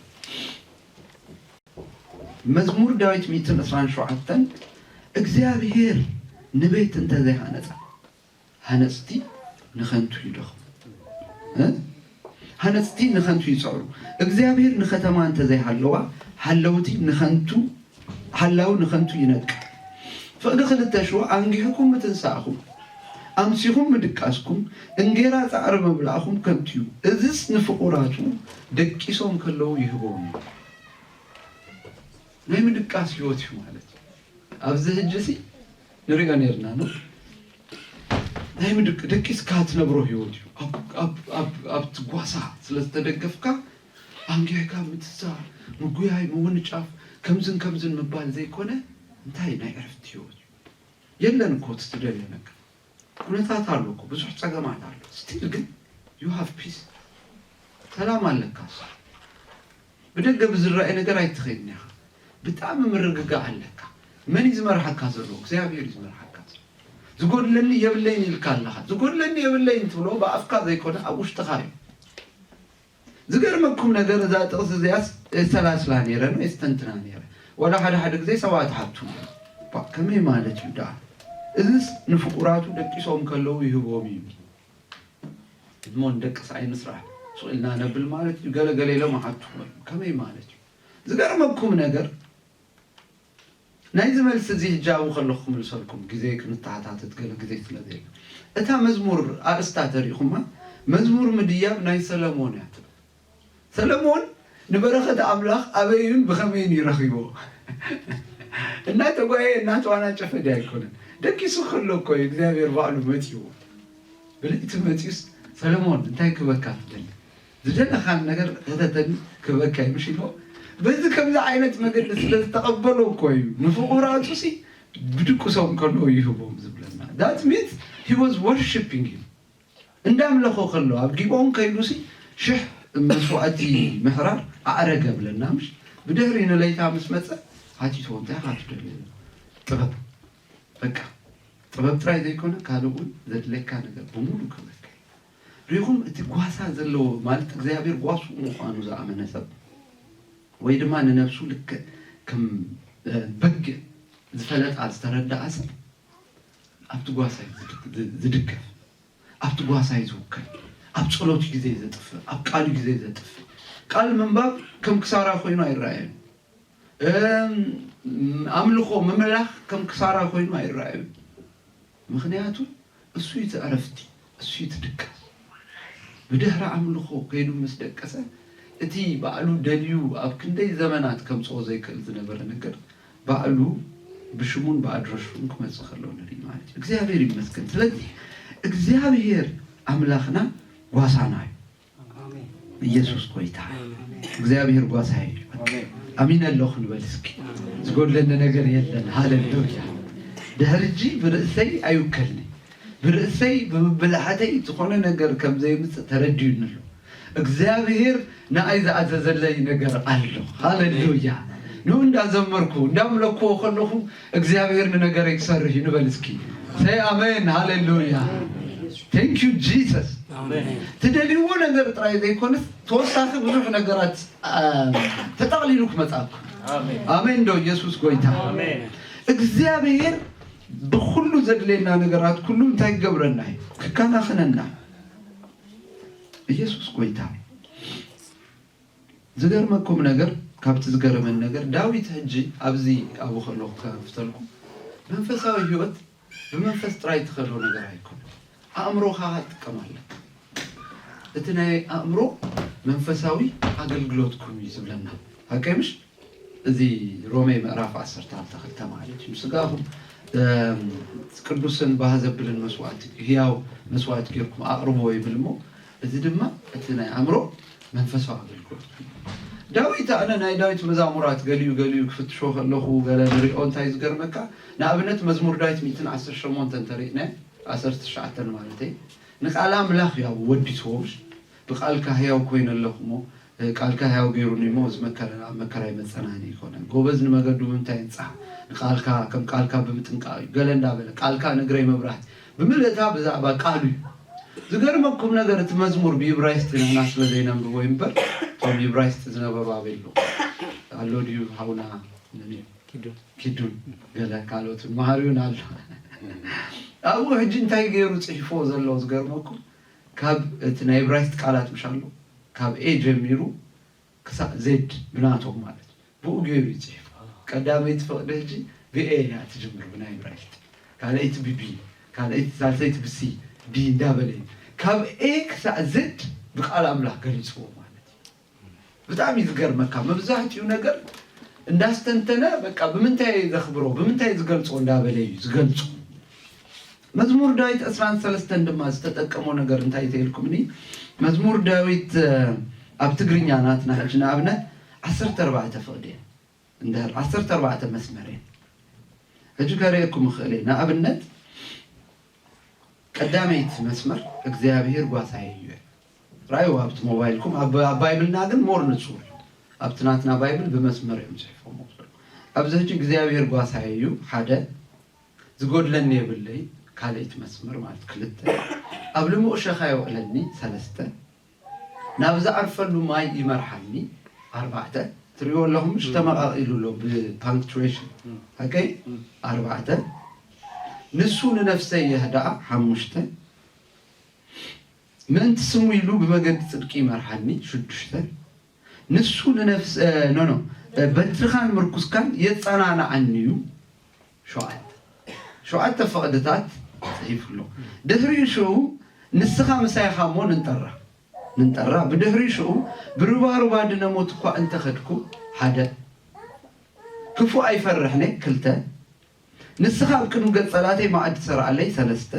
መዝሙር ዳዊት 127 እግዚአብሔር ንቤት እንተዘይሃነጸ ሃነጽቲ ንኸንቱ ይደኹ ሃነጽቲ ንኸንቱ ይጽዕሩ እግዚአብሔር ንኸተማ እንተዘይሃለዋ ሃለውቲ ንኸንቱ ሃላው ንኸንቱ ይነቅ ፍቅድ ክልተሽዋ አንጊሕኩም ምትንሳእኹም ኣምሲኹም ምድቃስኩም እንጌራ ጻዕሪ መብላእኹም ከንቱ እዩ እዝስ ንፍቁራቱ ደቂሶም ከለው ይህቦም ናይ ምድቃስ ህይወት እዩ ማለት ኣብዚ ሕጅሲ ንሪኦ ነርና ነው ናይ ደቂስካ ትነብሮ ህይወት እዩ ኣብ ትጓሳ ስለዝተደገፍካ አንጊሕካ ምትሳ ምጉያይ ምውንጫፍ ከምዝን ምባል ዘይኮነ እንታይ ናይ ዕረፍቲ ህይወት የለን እኮ ትደልዮ ነገር ኩነታት አሉ እኮ ብዙሕ ጸገማት አሉ ስቲል ግን you have peace ሰላም አለካስ በደገ ብዝራእይ ነገር አይትኸይኛ በጣም ምርግጋ አለካ ምን ይዝመርሐካ ዘሎ እግዚአብሔር ይዝመርሐካ ዝጎድለኒ የብለኝ ይልካለኻ ዝጎድለኒ የብለኝ ትብሎ በአፍካ ዘይኮነ አውሽተኻ ዝገርመኩም ነገር እዛ ጥቅስ እዚያስ ሰላስላ ነይረ ነው እስተንትና ነይረ ወላ ሓደ ግዜ ሰባት ሓቱ ከመይ ማለት ይዳ እዝስ ንፍቁራቱ ደቂሶም ከለው ይህቦም እዩ ድሞን ደቅስ አይንስራ ሶልና ነብል ማለት ገለገለ ኢሎም ሓቱ ከመይ ማለት ዝገርመኩም ነገር ናይ ዝመልስ እዚ ጃው ከለኹም ልሰልኩም ግዜ ክንታሓታት ገለ ግዜ ስለዘይ እታ መዝሙር አርስታ ተሪኹማ መዝሙር ምድያብ ናይ ሰለሞን ያት ሰለሞን ንበረኸት አምላኽ አበይን በኸመይን ይረኺቦ እና ተጓየ እና ተዋና ጨፈዳ አይኮነን ደቂሱ ከለኮ እግዚአብሔር ባሉ መጥዩ ብልት መጥዩስ ሰለሞን እንታይ ክበካት ደል ዝደለኻን ነገር ተተተን ክበካ ይምሽሎ በዚህ ከምዛ አይነት መገድ ስለተቀበለው እኮ እዩ ንፍቁራቱ ሲ ብድቁሶም ከለው ይህቦም ዝብለና that means he was worshiping him እንዳምለኾ ከለው አብጊቦም ከይሉሲ ሽህ መስዋዕቲ ምሕራር አረገ ብለና ምሽ ብድህሪ ነለይታ መስመጸ አቲቶ እንታይ አትደለ ጥበብ በቃ ጥበብ ጥራይ ዘይኮነ ካልኡን ዘድለካ ነገር በሙሉ ከበከ ሪኹም እቲ ጓሳ ዘሎ ማለት እግዚአብሔር ጓሱ ምዃኑ ዝኣመነ ሰብ ወይ ድማ ንነፍሱ ልክ ከም በግ ዝፈለጥ ዝተረዳእ ሰብ ኣብቲ ጓሳ ዝድገፍ ኣብቲ ጓሳ ይዝውከል ኣብ ጸሎት ጊዜ ዘጥፍ ኣብ ቃል ጊዜ ዘጥፍ ቃል መንባብ ከም ክሳራ ኮይኑ አይራየን አምልኮ መመላኽ ከም ክሳራ ኮይኑ አይራየን ምክንያቱ እሱ ይተዕረፍቲ እሱ ይትድቀስ ብድህራ አምልኮ ከይዱ መስደቀሰ እቲ ባዕሉ ደልዩ ኣብ ክንደይ ዘመናት ከም ጾ ዘይክእል ዝነበረ ነገር ባዕሉ ብሽሙን በአድራሹን ክመጽእ ከለው ነሪ ማለት እግዚአብሔር ይመስገን ስለዚህ እግዚአብሔር أملاخنا قاسانا ኢየሱስ ቆይታ እግዚአብሔር ጓሳይ አሚን አላህ ንበልስኪ ዝጎለነ ነገር የለን ሃሌሉያ ደህርጂ ብርእሰይ አይውከልኒ ብርእሰይ በብልሃተይ ዝኾነ ነገር ከም ዘይምጽ ተረድዩንሉ እግዚአብሔር ናአይ ዘአዘዘለይ ነገር አለ ሃሌሉያ ነው እንዳዘመርኩ እንዳምለኩ ወኸለኹ እግዚአብሔር ነገር ይሰርህ ንበልስኪ say amen hallelujah thank you jesus amen ተደሊው ነገር ጥራይ ዘይኮንስ ተወሳኺ ብዙሕ ነገራት ተጣቅሊሉክ መጻፍ አሜን አሜን ዶ ኢየሱስ ጎይታ አሜን እግዚአብሔር በሁሉ ዘድለና ነገራት ሁሉ ታይገብረና ከካናኸነና ኢየሱስ ጎይታ ዝገርመኩም ነገር ካብት ዝገርመን ነገር ዳዊት ህጂ አብዚ አቡ ኸሎኽ ከፍተልኩ መንፈሳዊ ህይወት በመንፈስ ጥራይ ተኸሎ ነገር አይኮን አእምሮኻ ተቀማለ እትናይ አእምሮ መንፈሳዊ አገልግሎት ኩን ይዝብለና አቀምሽ እዚ ሮሜ ምዕራፍ 10 ተኸልተ ማለት ምስጋሁ ቅዱስን ባዘብልን መስዋዕት ህያው መስዋዕት ጌርኩም አቅርቦ ይብልሞ እዚ ድማ እትናይ አእምሮ መንፈሳዊ አገልግሎት ዳዊት አነ ናይ ዳዊት መዛሙራት ገሊዩ ክፍትሾ ኸለኹ ገለ ሪኦን ታይ ዝገርመካ ንኣብነት መዝሙር ዳዊት 118 ተንተሪእነ 19 ማለት ንቃል አምላኽ ያው ወዲሶሽ በቃልካ ህያው ኮይነለኹሞ ቃልካ ህያው ገይሩኒሞ መከራይ መጸናኒ ይኮነ ጎበዝ ንመገዱ ምንታይ እንጻ ቃልካ ከም ቃልካ በምጥንቃዩ ገለ እንዳበለ ቃልካ ንግረይ መብራት በመለታ በዛባ ቃሉ ዝገርመኩም ነገር መዝሙር በዕብራይስጥ ናስ ለዘይናም ወይምበር ቶም ዕብራይስጥ ዝነበሩ አበሉ አሎዲዩ ሃውና ነኒ ኪዱን ገለ ካሎት ማህሪውን አለ አው ህጂ እንታይ ገይሩ ጽሒፎ ዘለው ዝገርመኩም ካብ እትና ዕብራይስጥ ቃላት ምሻሉ ካብ ኤ ጀሚሩ ከሳ ዜድ ብናቶም ማለት በኡገሩ ጽሒፎ ቀዳመይት ፈቅደ ህጂ ቢኤ ያትጀምሩ ብና ዕብራይስጥ ካለይት ቢቢ ካለይት ሳልሰይት ብሲ ቢ እንዳበለኝ ካብ ኤ ከሳ ዜድ በቃል አምላክ ገልጾ ማለት በጣም ይዝገርመካ መብዛህቲው ነገር እንዳስተንተነ በቃ በመንታይ ዘኽብሮ በመንታይ ዝገልጾ እንዳበለዩ ዝገልጾ መዝሙር ዳዊት 13 እንደማዝ ተጠቀመው ነገር እንታይ ተይልኩምኒ መዝሙር ዳዊት ኣብ ትግርኛ ናት ናጅና አብነ 14 ፈቅደ እንደ 14 መስመር እጅ ከረይኩም ኸለና አብነት ቀዳመይት መስመር እግዚአብሔር ጓሳይ ራዩ አብት ሞባይልኩም ባይብልና ግን ሞር ንጹህ አብትናትና ባይብል በመስመር የምጽፈው አብዛኛው እግዚአብሔር ጓሳይዩ ሓደ ዝጎድለኒ ይብለይ ካለይት መስመር ማለት ክልተ አብልሞ ሸኻዮ ለኒ ሰለስተ ናብዛ አርፈሉ ማይ ይመርሐኒ አርባዕተ ትሪዮ ለሁም ተመቃቂሉሎ በፓንክቹዌሽን ኦኬ አርባዕተ ንሱ ነፍሰይ ይህዳ ሓሙሽተ ምን ትስሙ ይሉ በመገድ ጽድቂ ይመርሐኒ ሽዱሽተ ንሱ ነፍስ ኖ በትርኻን ምርኩስካን የጻናና አንዩ ሸዋት ፈቅደታት ይፍሉ ድህሪ ሸው ንስኻ መሳይኻሞ ንንጠራ በድህሪ ሸው ብሩባሩ ባድነሞት እኮ እንተ ኸድኩ ሓደ ክፉ አይፈርሕኔ ክልተ ንስኻ ብክኑ ገጸላተይ ማዕድ ሰርዓለይ ሰለስተ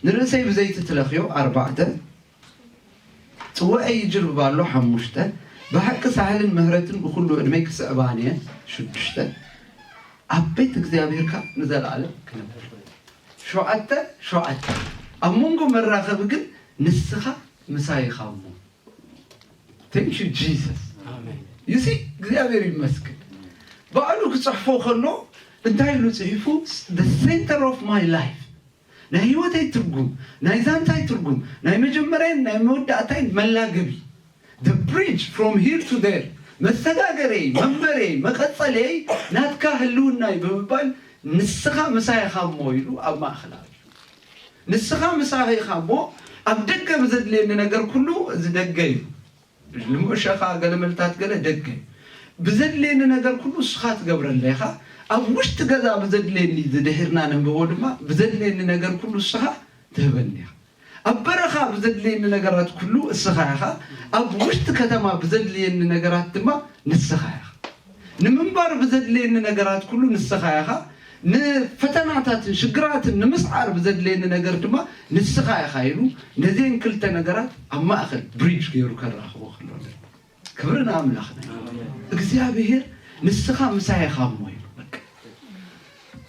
ንርእሰይ ብዘይት ትለኽዮ አርባዕተ ጽዋይ ይጅርብ ባሎ ሓሙሽተ በሐቅ ሳህልን ምህረትን በሁሉ እድሜ ክስዕባንየ ሽዱሽተ አቤት እግዚአብሔርካ ንዘላለ ከነበር ሸዋዓተ አሞንጎ መራኸብ ግን ንስኻ መሳይኻሞ thank you jesus amen you see እግዚአብሔር ይመስገን ባሉ ክጽፎ ኸሎ እንታይ ሉ ጽሒፉ the center of my life ናይ ህይወተይ ትርጉም ናይ ዛንታይ ትርጉም ናይ መጀመሪያ ናይ መወዳእታይ መላገቢ the bridge from here to there መሰጋገሬ መንበሬ መቀጸሌ ናትካ ህልውና ይበባል ንስኻ መሳይኻሞ ይሉ ኣብ ማእኸላ ንስኻ መሳይኻሞ ኣብ ደገ በዘድለኒ ነገር ኩሉ ዝደገዩ ልምሸኻ ገለመልታት ገለ ደገ በዘድለኒ ነገር ኩሉ ስኻ ትገብረለኻ ኣብ ውሽጥ ገዛ በዘድለኒ ዝድህርና ነንበቦ ድማ በዘድለኒ ነገር ኩሉ ስኻ ትህበኒኻ ኣብ በረኻ በዘድለኒ ነገራት ኩሉ እስኻኻ ኣብ ውሽጥ ከተማ በዘድለኒ ነገራት ድማ ንስኻኻ ንምንባር በዘድለኒ ነገራት ኩሉ ንስኻኻ نفتناتات شجرات نمسعر بزدلين نجار دما نسخة خايلو نزين كل تنجارات أما أخذ بريدج غيرو كراخو خلونا كبرنا أملاخنا إخزيابير نسخة مساي خاموي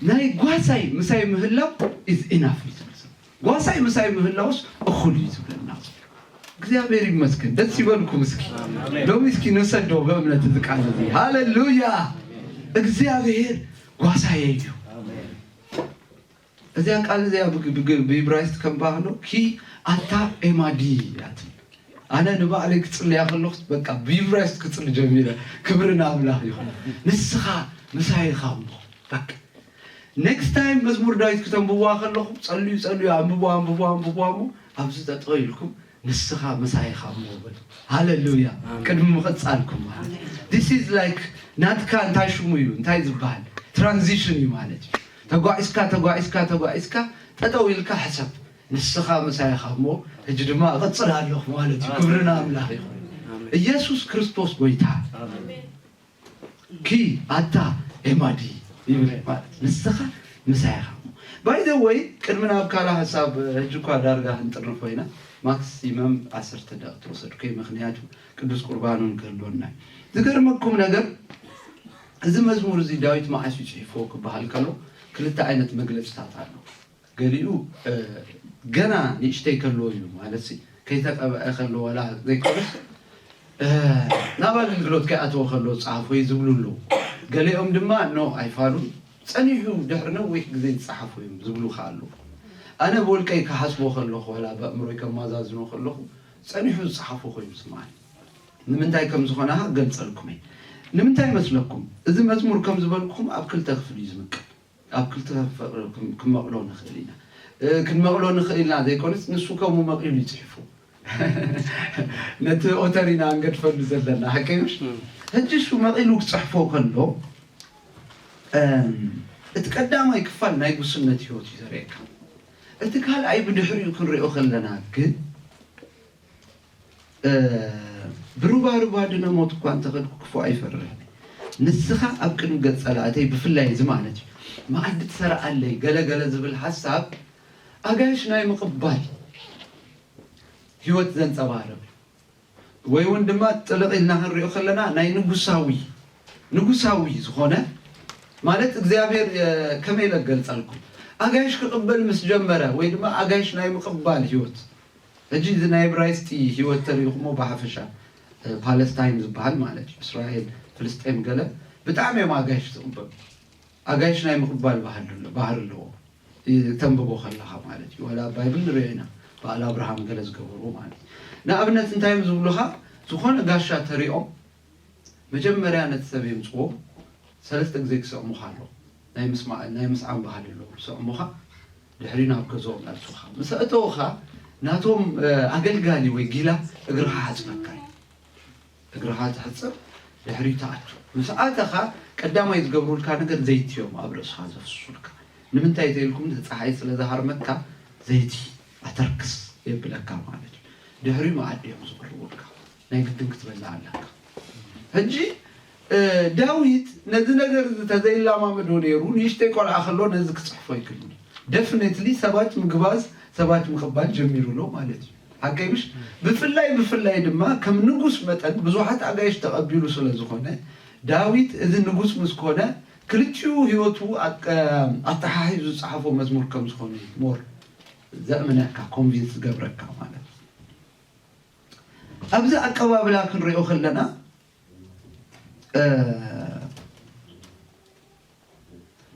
ناي قواساي مساي مهلا is enough قواساي مساي مهلاوس أخلي زبلنا إخزيابير مسكين دتسي بالكم مسكين لو مسكين نصدق بأمنا تذكر ذي هاللويا إخزيابير قواساي يجو إذا قال زي بإبراهيم كم بعلو كي أتا إمادي أنا نبغى عليك تصلي آخر لوقت بقى بإبراهيم كتصلي جميلة كبرنا أملاح يخون نسخة مساي خامو بق next time مزمور دايت كتب بوا آخر لوقت صلي عم بوا أبزت تغيركم نسخة مساي خامو بد هاللويا كلمة مختصركم this is like not كان تايشو ميو تايز بال transition يمالج تقوى تدويلك حسب نسخة مساي خامو هجدما غتصل هاللوخ مالتي كبرنا أملاخ يسوس كريستوس قويتها كي أتا إمادي نسخة مساي خامو by the way كلمنا بكالا حساب هجوكا دارغا هنطرفوينا ماكسيمم 10 دقائق توصل كي مخنياتو قدوس قربانون كلونا ذكرمكم نجر إذا مزمور زي داويت ما عايش يشوفوك بهالكلو كلتا عينت مجلس تاعنا قاليو جنا نشتي كلو يوم على سي كيف أخلو ولا زي كذا نبغى نقولك كأتو خلو صحفي يزبلوا له قال لهم دما نو عيفالون صنيحو دحرنا ويك زي صحفي يزبلوا خالو أنا بقول كي كحسبو خلو ولا بأمريك ما زازنو خلو صنيحو صحفو خوي مسمعني من تاي كم زخناها قلت لكمي نمنتاي مسلكم إذا مزمور كم زبالكم أبكل تغفل يزمك أبكل تغفل كم مقلون خلينا كن مقلون خلينا ذي كونس نسوكم ومقلون يتحفوا نت أوترينا عنقد فل زلنا حكيمش هجش ومقلوك صحفوا كله اتقدام يكفل نايقو سنة يوتي زريكا اتقال عيب دحري يكون رئو خلنا كن بروبا دنا موت كوان تقد كفو عيفرني نسخة أبكن قد صلاتي بفلاي زمانتي ما عدت سرع لي قال زبل حساب أجايش ناي مقبال هيوت زن صبارب ويوند ما تلقي النهر يخلنا ناي نقصاوي زخونة مالت إخزيابير كم يلقل صلكم أجايش كقبل مسجمرة ويد ما أجايش ناي مقبال هيوت أجيز ناي برايستي هيوت تاريخ مو بحفشة فلسطين زبال مالك إسرائيل فلسطين قال بتعمي ما أجايش تقبل أجايش ناي مقبال بحر اللو تنببو خلاها مالك ولا بايبل رينا بقال أبراهام قال زقبرو مالك نأبنت انتايم زبلوها تخون قاشا تريقهم مجمّر أنا تسبيم صوب ثلاثة أجزاء سأمو خالو نايمس عم بحال اللو سأمو خا دحرينا بكزوم نالسوخا مسأتوخا ناتهم أقل قالي ويقيلا اقرها حزمكاي اقرها تحسب دحري تعتو مسأتخا قداما يتقبروا لك نقر زيت يوم أبرس هذا السلكا نمنتا يتيلكم تتحيث لظهر مكة زيتي أتركس يبلكا مالك دحري ما عاد يوم زبروا لك نايقدن كتبلا لك هجي داويت نذ نجر تزين لا ما مدونيرون يشتكوا على خلون نزك صحفي كلني definitely سبات مقباز سبات مخبال جميروا له مالتي حكيمش بفلاي دما كم نقص متن بزوحات عجايش تقبلوا سلازخونه داويت إذا نقص مسكونه كلتشو هيوتو أتحايز صحفه مزمور كم زخونه مور زمنك كونفينس جبرك مالت أبزأ أكواب لكن ريو خلنا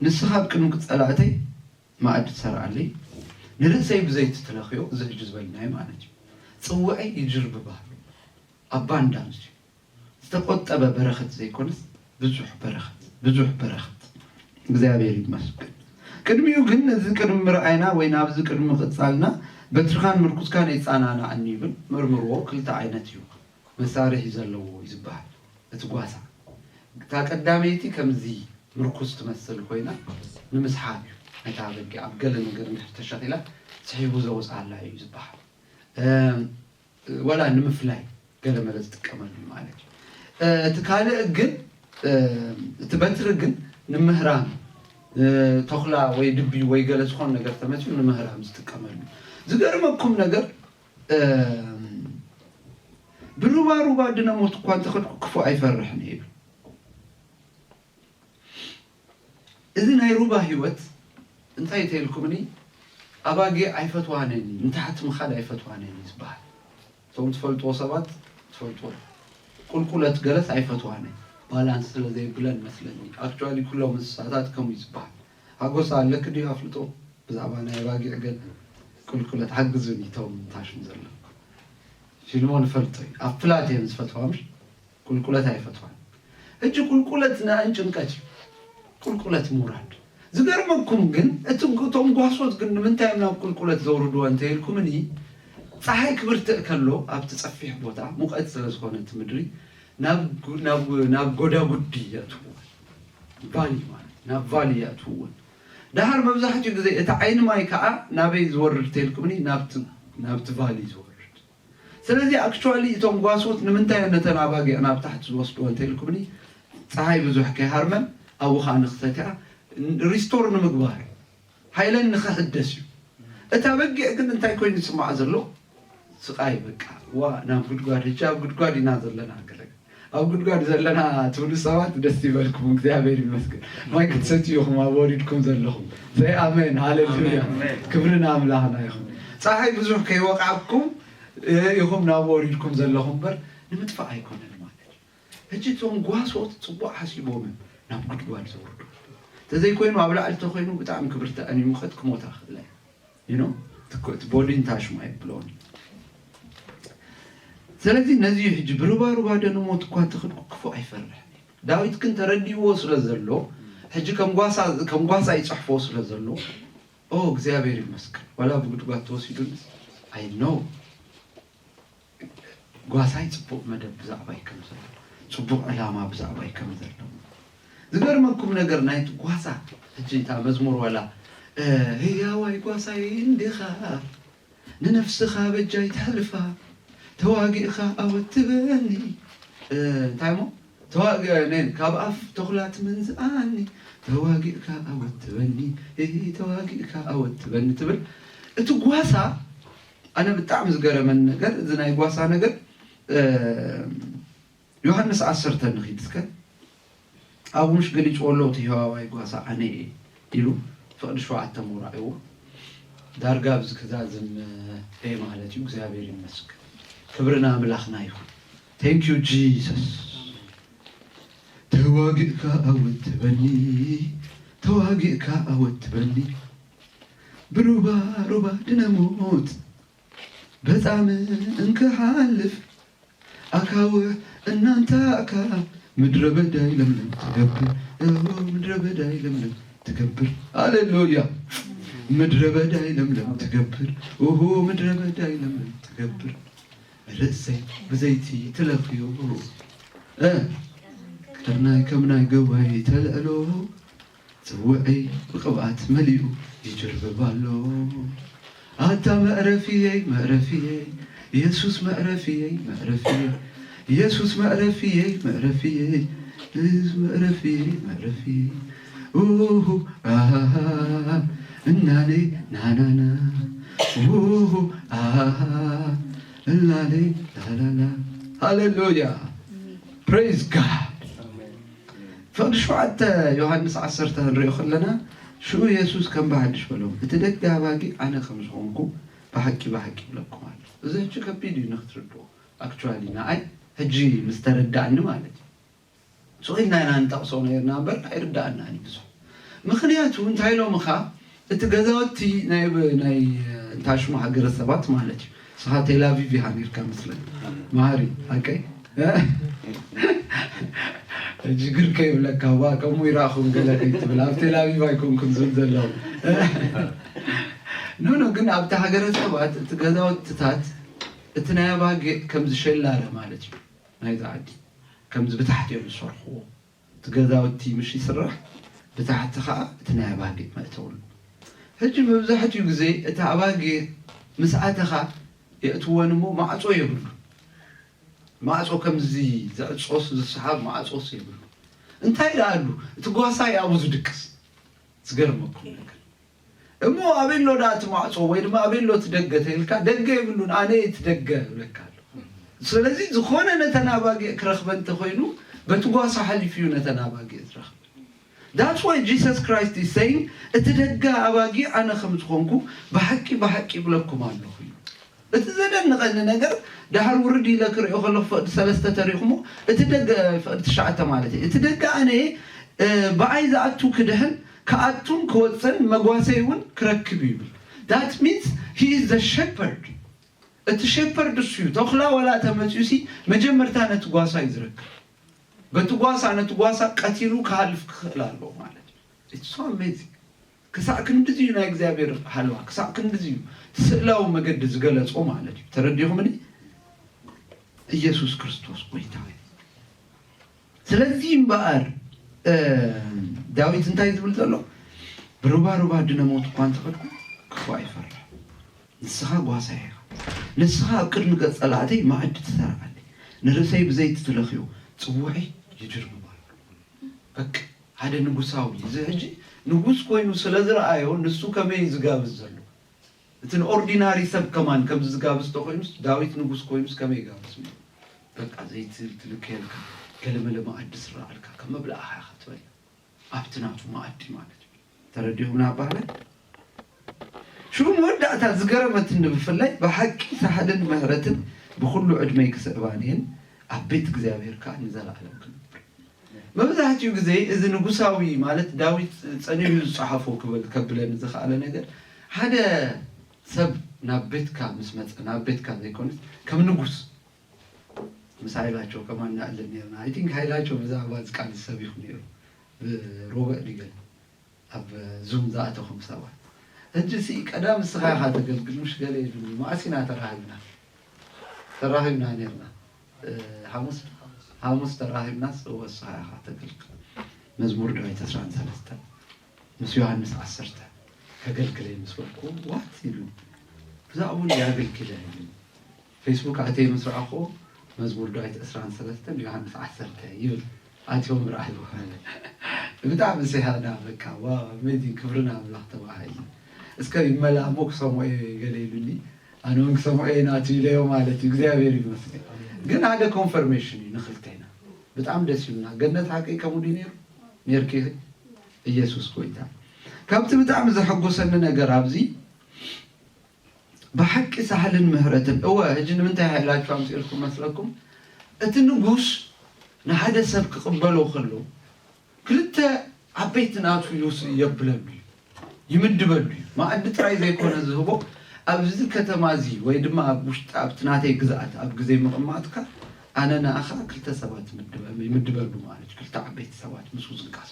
نسخاب كنو كتسألاتي ما عد تسرع لي نرسي بزيت تلخيو زي جزبلناي معناج صوعي يجرب بحر أباندانس استقط أبا برخت زي كونس بزوح برخت እግዚአብሔር ይመስገን ቅድሚው ግን ዝክር ምርአይና ወይ ናብ ዝክር ምቅጻልና በትርኻን ምርኩስ ካን ይጻናና አንይብል ምርምሮ ክልተ አይነት እዩ መሳሪህ ይዘለው ይዝባል እትጓሳ ታቀዳሜቲ ከምዚ ምርኩስ ትመስል ኮይና ንምስሓብ አይታበቂ አብገለ ነገር ተሻተላ صحيح ዘውጻላ ይዝባል ወላ ንምፍላይ ገለ መለዝ ተቀመል ማለት ትካለ ግን ትበትር ግን ንምህራን ተኽላ ወይ ድቢ ወይ ገለ ዝኾነ ነገር ተመችዮ ንምህራም ዝጥቀመሉ ዝገርመኩም ነገር ብሩባ ድነሞት እኳ እንተኸድኩ ክፉ ኣይፈርሕን ይብል እዚ ናይ ሩባ ህይወት እንታይ ተይልኩምኒ ኣባጌ ኣይፈትዋነኒ እንታሕቲ ምኻድ ኣይፈትዋነኒ ዝበሃል ቶም ትፈልጥዎ ሰባት ትፈልጥዎ ቁልቁለት ገለስ ኣይፈትዋነኒ ባላንስ ስለዘይብለን መስለኒ ኣክቹዋሊ ኩሎም እንስሳታት ከምኡ ይዝበሃል ሃጎሳ ኣለክ ድዩ ኣፍልጦ ብዛዕባ ናይ ኣባጊዕ ገል ቁልቁለት ሓግዙኒ ቶም ታሽም ዘሎ ሽልሞን ፈልጦ ኣብ ፍላት እዮም ዝፈትዋምሽ ቁልቁለት ኣይፈትዋን እጅ ቁልቁለት ንኣን ጭንቀት ቁልቁለት ሙራድ ዝገርመኩም ግን እቶም ጓሶት ግን ንምንታይ ናብ ቁልቁለት ዘውርድዎ እንተይልኩምኒ ፀሓይ ክብርትእ ከሎ ኣብቲ ፀፊሕ ቦታ ሙቐት ስለዝኾነት ምድሪ ናብ ጎዳጉዲ ያትውን ቫሊ ማለት ናብ ቫሊ ያትውን ዳሃር መብዛሕትኡ ግዜ እቲ ዓይኒ ማይ ከዓ ናበይ ዝወርድ ተይልኩምኒ ናብቲ ቫሊ ዝወርድ ስለዚ ኣክቹዋሊ እቶም ጓሶት ንምንታይ ነተን ኣባጊዕ ናብ ታሕቲ ዝወስድዎ እንተይልኩምኒ ፀሓይ ብዙሕ ከይሃርመን ኣብኡ ከዓ ንክሰትያ ሪስቶር ንምግባር ሃይለን ንክሕደስ እዩ እታ በጊዕ ግን እንታይ ኮይኑ ይስማዕ ዘሎ ስቃይ በቃ ዋ ናብ ጉድጓድ ሕጂ ኣብ ጉድጓድ ኢና ዘለና ገለገ ኣብ ጉድጓድ ዘለና ትብሉ ሰባት ደስ ይበልኩም እግዚአብሔር ይመስገን ማይ ክትሰትዩኹም ኣብ ወሪድኩም ዘለኹም ዘይ ኣሜን ሃሌሉያ ክብርን ኣምላኽና ይኹን ፀሓይ ብዙሕ ከይወቃዕኩም ኢኹም ናብ ወሪድኩም ዘለኹም በር ንምጥፋእ ኣይኮነን ማለት ሕጂ እቶም ጓሶት ፅቡቅ ሓሲቦም ናብ ጉድጓድ ዘወርዱ ተዘይኮይኑ ኣብ ላዕሊ ተኮይኑ ብጣዕሚ ክብርትአን ይሙኸት ክሞታ ክእለ ዩኖ ቦዲን ታሽማ ይብለውን ስለዚህ ነዚ ሕጂ ብሩባ ደንሞት እኳ ተኽድኩ ክፉ ኣይፈርሕ ዳዊት ግን ተረዲዎ ስለ ዘሎ ሕጂ ከም ጓሳ ይፅሕፎ ስለ ዘሎ ኦ እግዚአብሔር ይመስገን ወላ ብጉድጓድ ተወሲዱንስ ኣይ ኖ ጓሳይ ፅቡቅ መደብ ብዛዕባ ይከም ዘሎ ፅቡቅ ዕላማ ብዛዕባ ይከም ዘሎ ዝገርመኩም ነገር ናይቲ ጓሳ ሕጂ እታ መዝሙር ወላ ህያዋይ ጓሳይ እንዲኻ ንነፍስኻ በጃይ ተሕልፋ ተዋጊእኻ ኣወትበኒ እንታይ ሞ ተዋጊእነን ካብ ኣፍ ተኽላት መንዝኣኒ ተዋጊእካ ኣወትበኒ ተዋጊእካ ኣወትበኒ ትብል እቲ ጓሳ ኣነ ብጣዕሚ ዝገረመን ነገር እዚ ናይ ጓሳ ነገር ዮሃንስ 10 ንኺድስከ ኣብ ውሽ ገሊፅዎ ኣሎ እቲ ህያዋይ ጓሳ ኣነ ኢሉ ፍቅዲ 7 ምውራእዎ ዳርጋ ብዚ ክዛዝም ማለት እዩ እግዚአብሔር ይመስገን ክብርና ኣምላኽና ይኹን ቴንክ ዩ ጂሰስ ተዋጊእካ ኣወትበኒ ብሩባ ድነሞት በጣም እንክሓልፍ ኣካውሕ እናንተ ኣካብ ምድረ በዳይ ለምለም ትገብር ሃሌሉያ ምድረ በዳይ ለምለም ትገብር ምድረ በዳይ ለምለም ትገብር ርእሰይ ብዘይቲ ትለኽዮ ቀርናይ ከምናይ ገዋይ ተልዕሎ ጽውዐይ ብቅብኣት መሊኡ ይጅርብባሎ ኣታ መዕረፊየይ ኢየሱስ መዕረፊየይ ኢየሱስ መዕረፊየይ እናኔ ናናና እናኔ ላላላ ሃሌሉያ ፕሬዝ ጋድ ፍቅዲ 7 ዮሃንስ 10 ንሪኦ ከለና ሽኡ ኢየሱስ ከም ባሕድሽ በሎም እቲ ደጋ ኣባጊ ኣነ ከም ዝኾንኩ ብሓቂ ይብለኩም ኣሎ እዚ ሕጂ ከቢድ እዩ ንክትርድኦ ኣክቹዋሊ ንኣይ ሕጂ ምስ ተረዳእኒ ማለት እዩ ፅኢልና ኢና ንጠቕሶ ነርና እምበር ኣይርዳእናኒ ብዙሕ ምክንያቱ እንታይ ኢሎም ኢኻ እቲ ገዛወቲ ናይ ታሽሙ ሃገረ ሰባት ማለት እዩ ስኻ ቴልኣቪቭ ኢኻ ነርካ መስለኒ ማሃሪ ኣቀይ ሕጂ ግር ከይብለካ ዋ ከምኡ ይረኣኹም ገለ ከይትብል ኣብ ቴልኣቪቭ ኣይኮንኩም ዝብል ዘለዉ ኖ ግን ኣብቲ ሃገረ ሰባት እቲ ገዛወትታት እቲ ናይ ኣባጊዕ ከም ዝሸላለ ማለት እዩ ናይዚ ዓዲ ከምዚ ብታሕቲ እዮም ዝሰርሕዎ እቲ ገዛወቲ ምሽ ይስራሕ ብታሕቲ ከዓ እቲ ናይ ኣባጊዕ መእተውሉ ሕጂ መብዛሕትኡ ግዜ እቲ ኣባጊዕ ምስ ኣተኻ የእትወን እሞ ማዕፆ የብሉ ማዕፆ ከምዚ ዘዕፆስ ዝሰሓብ ማዕፆስ የብሉ እንታይ ይልኣሉ እቲ ጓሳይ ኣብኡ ዝድቅስ ዝገርመኩም ነገር እሞ አቤሎ ዳት ማጾ ወይ ድማ አቤሎ ትደገተ ይልካ ደገ ይብሉን አኔ ትደገ ይልካሉ ስለዚህ ዝኾነ ነተናባጊ ክረኽበንተ ኮይኑ በትጓሳ ሐሊፊዩ ነተናባጊ ዝረኽ That's why Jesus Christ is saying እትደጋ አባጊ አነ ከምትኾንኩ በሐቂ ብለኩም አለሁ እትዘደንቀን ነገር ዳህር ውርዲ ለክርዮ ከለፈ ሰለስተ ተሪኹሞ እትደጋ ፍጥሻዓተ ማለት እትደጋ አነ በአይዛአቱ ክደህን ከአቱን ከወፅን መጓሰይውን ክረክብ ይብል That means he is the shepherd እቲ shepherd እሱ ተኽላ ወላ ተመጽዩሲ መጀመርታ ነትጓሳ ይዝረክ በትጓሳ ነትጓሳ ቀቲሉ ካልፍ ክላሎ ማለት It's so amazing ከሳክ እንደዚህ ነው እግዚአብሔር ሐልዋ ከሳክ እንደዚህ ስላው መገድ ዝገለጾ ማለት ተረዲሁም እኔ ኢየሱስ ክርስቶስ ቆይታ ስለዚህ ባር ዳዊት እንታይ ዝብል ዘሎ ብሩባሩባ ድነሞት እንኳን ተፈድኩ ክፉ አይፈራ ንስኻ ጓሳይ ንስኻ ቅድም ገጸላተይ ማዕድ ትሰራለይ ንርሰይ ብዘይት ትለኽዩ ጽውዒ ይጅርባል በቃ ሓደ ንጉሳዊ ዝህጂ ንጉስ ኮይኑ ስለዝረአዮ ንሱ ከመይ ዝጋብዝ ዘሎ እትን ኦርዲናሪ ሰብ ከማን ከም ዝጋብዝ ተኮይኑ ዳዊት ንጉስ ኮይኑ ከመይ ጋብዝ በቃ ዘይት ትልከልካ ገለመለ ማዕድ ስራልካ ከመብላዓ ሓትበል አብትናቱ ማዕድ ማለት ተረዲሁና ባህለ شو مودعتا زغرمت እንብፍላይ በሐቂ ሳህልን ምህረትን በሁሉ ዕድሜ ክሰባኔን አቤት እግዚአብሔር ካን ዘላለም ክብር መብዛሕትኡ ጊዜ እዚ ንጉሳዊ ማለት ዳዊት ጸኒዩ ጽሐፎ ከብለን ዝኻለ ነገር ሓደ ሰብ ናቤትካ ምስመጽ ናቤትካ ዘይኮንስ ከም ንጉስ ምሳይላቸው ከማን ያለን ነርና አይ ቲንክ ሃይላቸው በዛባዝ ቃል ሰብ ይሁን ይሩ ሮበርት ሊገል አብ ዙም ዛአተኩም ሰባ እጅሲ ቀዳም ስኻኻ ተገልግሉሽ ገለይ ማሲና ተራህብና ነርና ሐሙስ ተራህብና ወስኻኻ ተገልግል መዝሙር ዳዊት 13 ምስ ዮሐንስ 10 ከገልግለይ መስወልኩ ዋት ይሉ ብዛውን ያገልግለ ፌስቡክ አቴ መስራቆ መዝሙር ዳዊት 13 ዮሐንስ 10 ይብል አቴው ምራህ ይሆነ በጣም ሲሃዳ በቃ ዋ ሜዲ ክብርና አምላክ ተባሃይ እስከ ይመላሞክ ሰሞይ ገለይሉኒ አኖን ሰሞይ ናቲ ለዮ ማለት እግዚአብሔር ይመስገን ግን አደ ኮንፈርሜሽን ንኽልተና በጣም ደስ ይልና ገነት ሐቂ ከሙዲኔር ኔርኬ ኢየሱስ ቆይታ ካብት በጣም ዘሐጎሰን ነገር አብዚ በሐቂ ሳህልን ምህረትን እወ እጅን ምን ታያላችሁ አምጽልኩም መስለኩም እትንጉስ ንሓደ ሰብ ክቅበሎ ከሎ ክልተ አቤትናቱ ይውስ ይብለሉ ይምድበሉ ማዕድ ጥራይ ዘይኮነ ዝህቦ ኣብዚ ከተማዚ ወይ ድማ ውሽጣ ኣብትናተይ ግዛአት ኣብ ግዜ መቀማጥካ አነና አኻ ክልተ ሰባት ይምድበሉ ማለት ክልተ አቤት ሰባት ምስኡ ዝቃሳ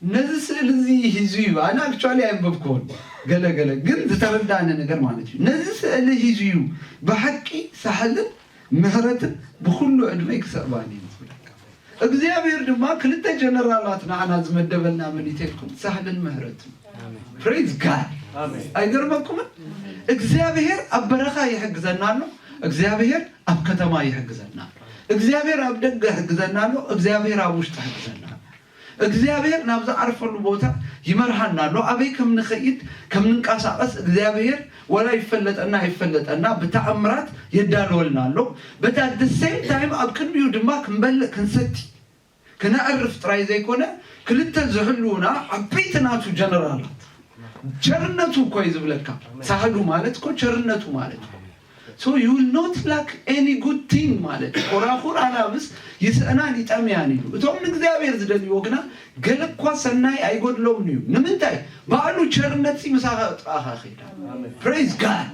ነዚህ ስለዚ ሂዙዩ አና አክቹአሊ አይበብኮን ገለገለ ግን ተተረዳነ ነገር ማለት ነው ነዚህ ስለ ሂዙዩ በሐቂ ሳህልን ምህረትን በሁሉ ዕድሜ ክሰባኒ እግዚአብሔር ድማ ክልተ ጀነራላትና አና ዝመደበና ምን ይተልኩም ሳህልን ምህረትን praise god አሜን አይገርምኩም እግዚአብሔር አበረኻ ይحግዘናል እግዚአብሔር አብ ከተማ ይحግዘናል እግዚአብሔር አብ ደግ ይحግዘናል እግዚአብሔር አብ ውሽጥ ይحግዘናል እግዚአብሔር ናብዛ አርፈሉ ቦታ ይመርሃናል አበይ ከምንخيድ ከምንቃሳቀስ እግዚአብሔር ወላ ይፈለጠና በተአምራት ይዳልወልናል but at the same time አብክንቢው ድማ ክንበል ክንሰቲ ከናዕርፍ ጥራይ ዘይኮነ ክልተ ዝህሉና አቤትናቱ ጀነራላት ቸርነቱ እኮ ይዝብለካ ሳህሉ ማለት እኮ ቸርነቱ ማለት so you will not lack any good thing ማለት ቆራኹር አላብስ ይስአናን ይጣሚያን ይሉ እቶም እግዚአብሔር ዝደልዩ ወግና ገለኳ ሰናይ አይጎድሎም ነው ንምንታይ ባሉ ቸርነት ሲመሳኻ ጣኻ ኸይዳ praise god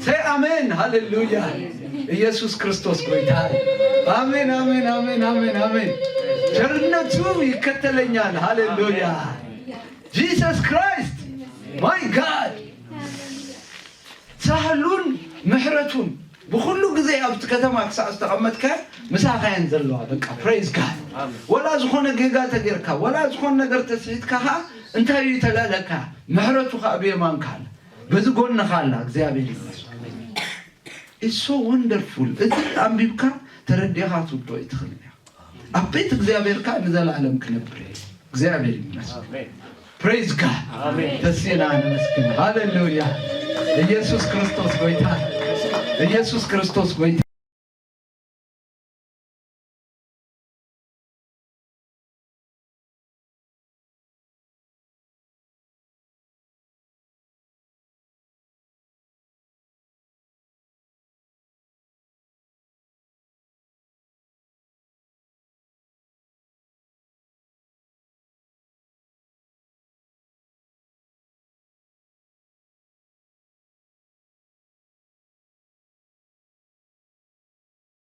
say amen hallelujah ኢየሱስ ክርስቶስ ቆይታ አሜን አሜን አሜን አሜን አሜን ቸርነቱ ይከተለኛል hallelujah Jesus Christ my god ሳህሉን ምህረቱን በሁሉ ጊዜ አብት ከተማ ክሳስ ተቀመጥከ መሳኻያን ዘለዋ በቃ praise god ወላ ዝሆነ ገጋ ተገርካ ወላ ዝሆነ ነገር ተስሂትካ እንታይ ይተላለካ ምህረቱ ከአብየማን ካለ በዝጎን ካላ እግዚአብሔር ይመስገን it's so wonderful እቲ አንቢብካ ተረዲያቱ ዶይ ትኽልያ አቤት እግዚአብሔር ካለ ዘላለም ክነብር እግዚአብሔር ይመስገን ፕሬዝ ጋድ ደስ ይላል። መስገን ሃሌሉያ ኢየሱስ ክርስቶስ ጎይታ ኢየሱስ ክርስቶስ ጎይታ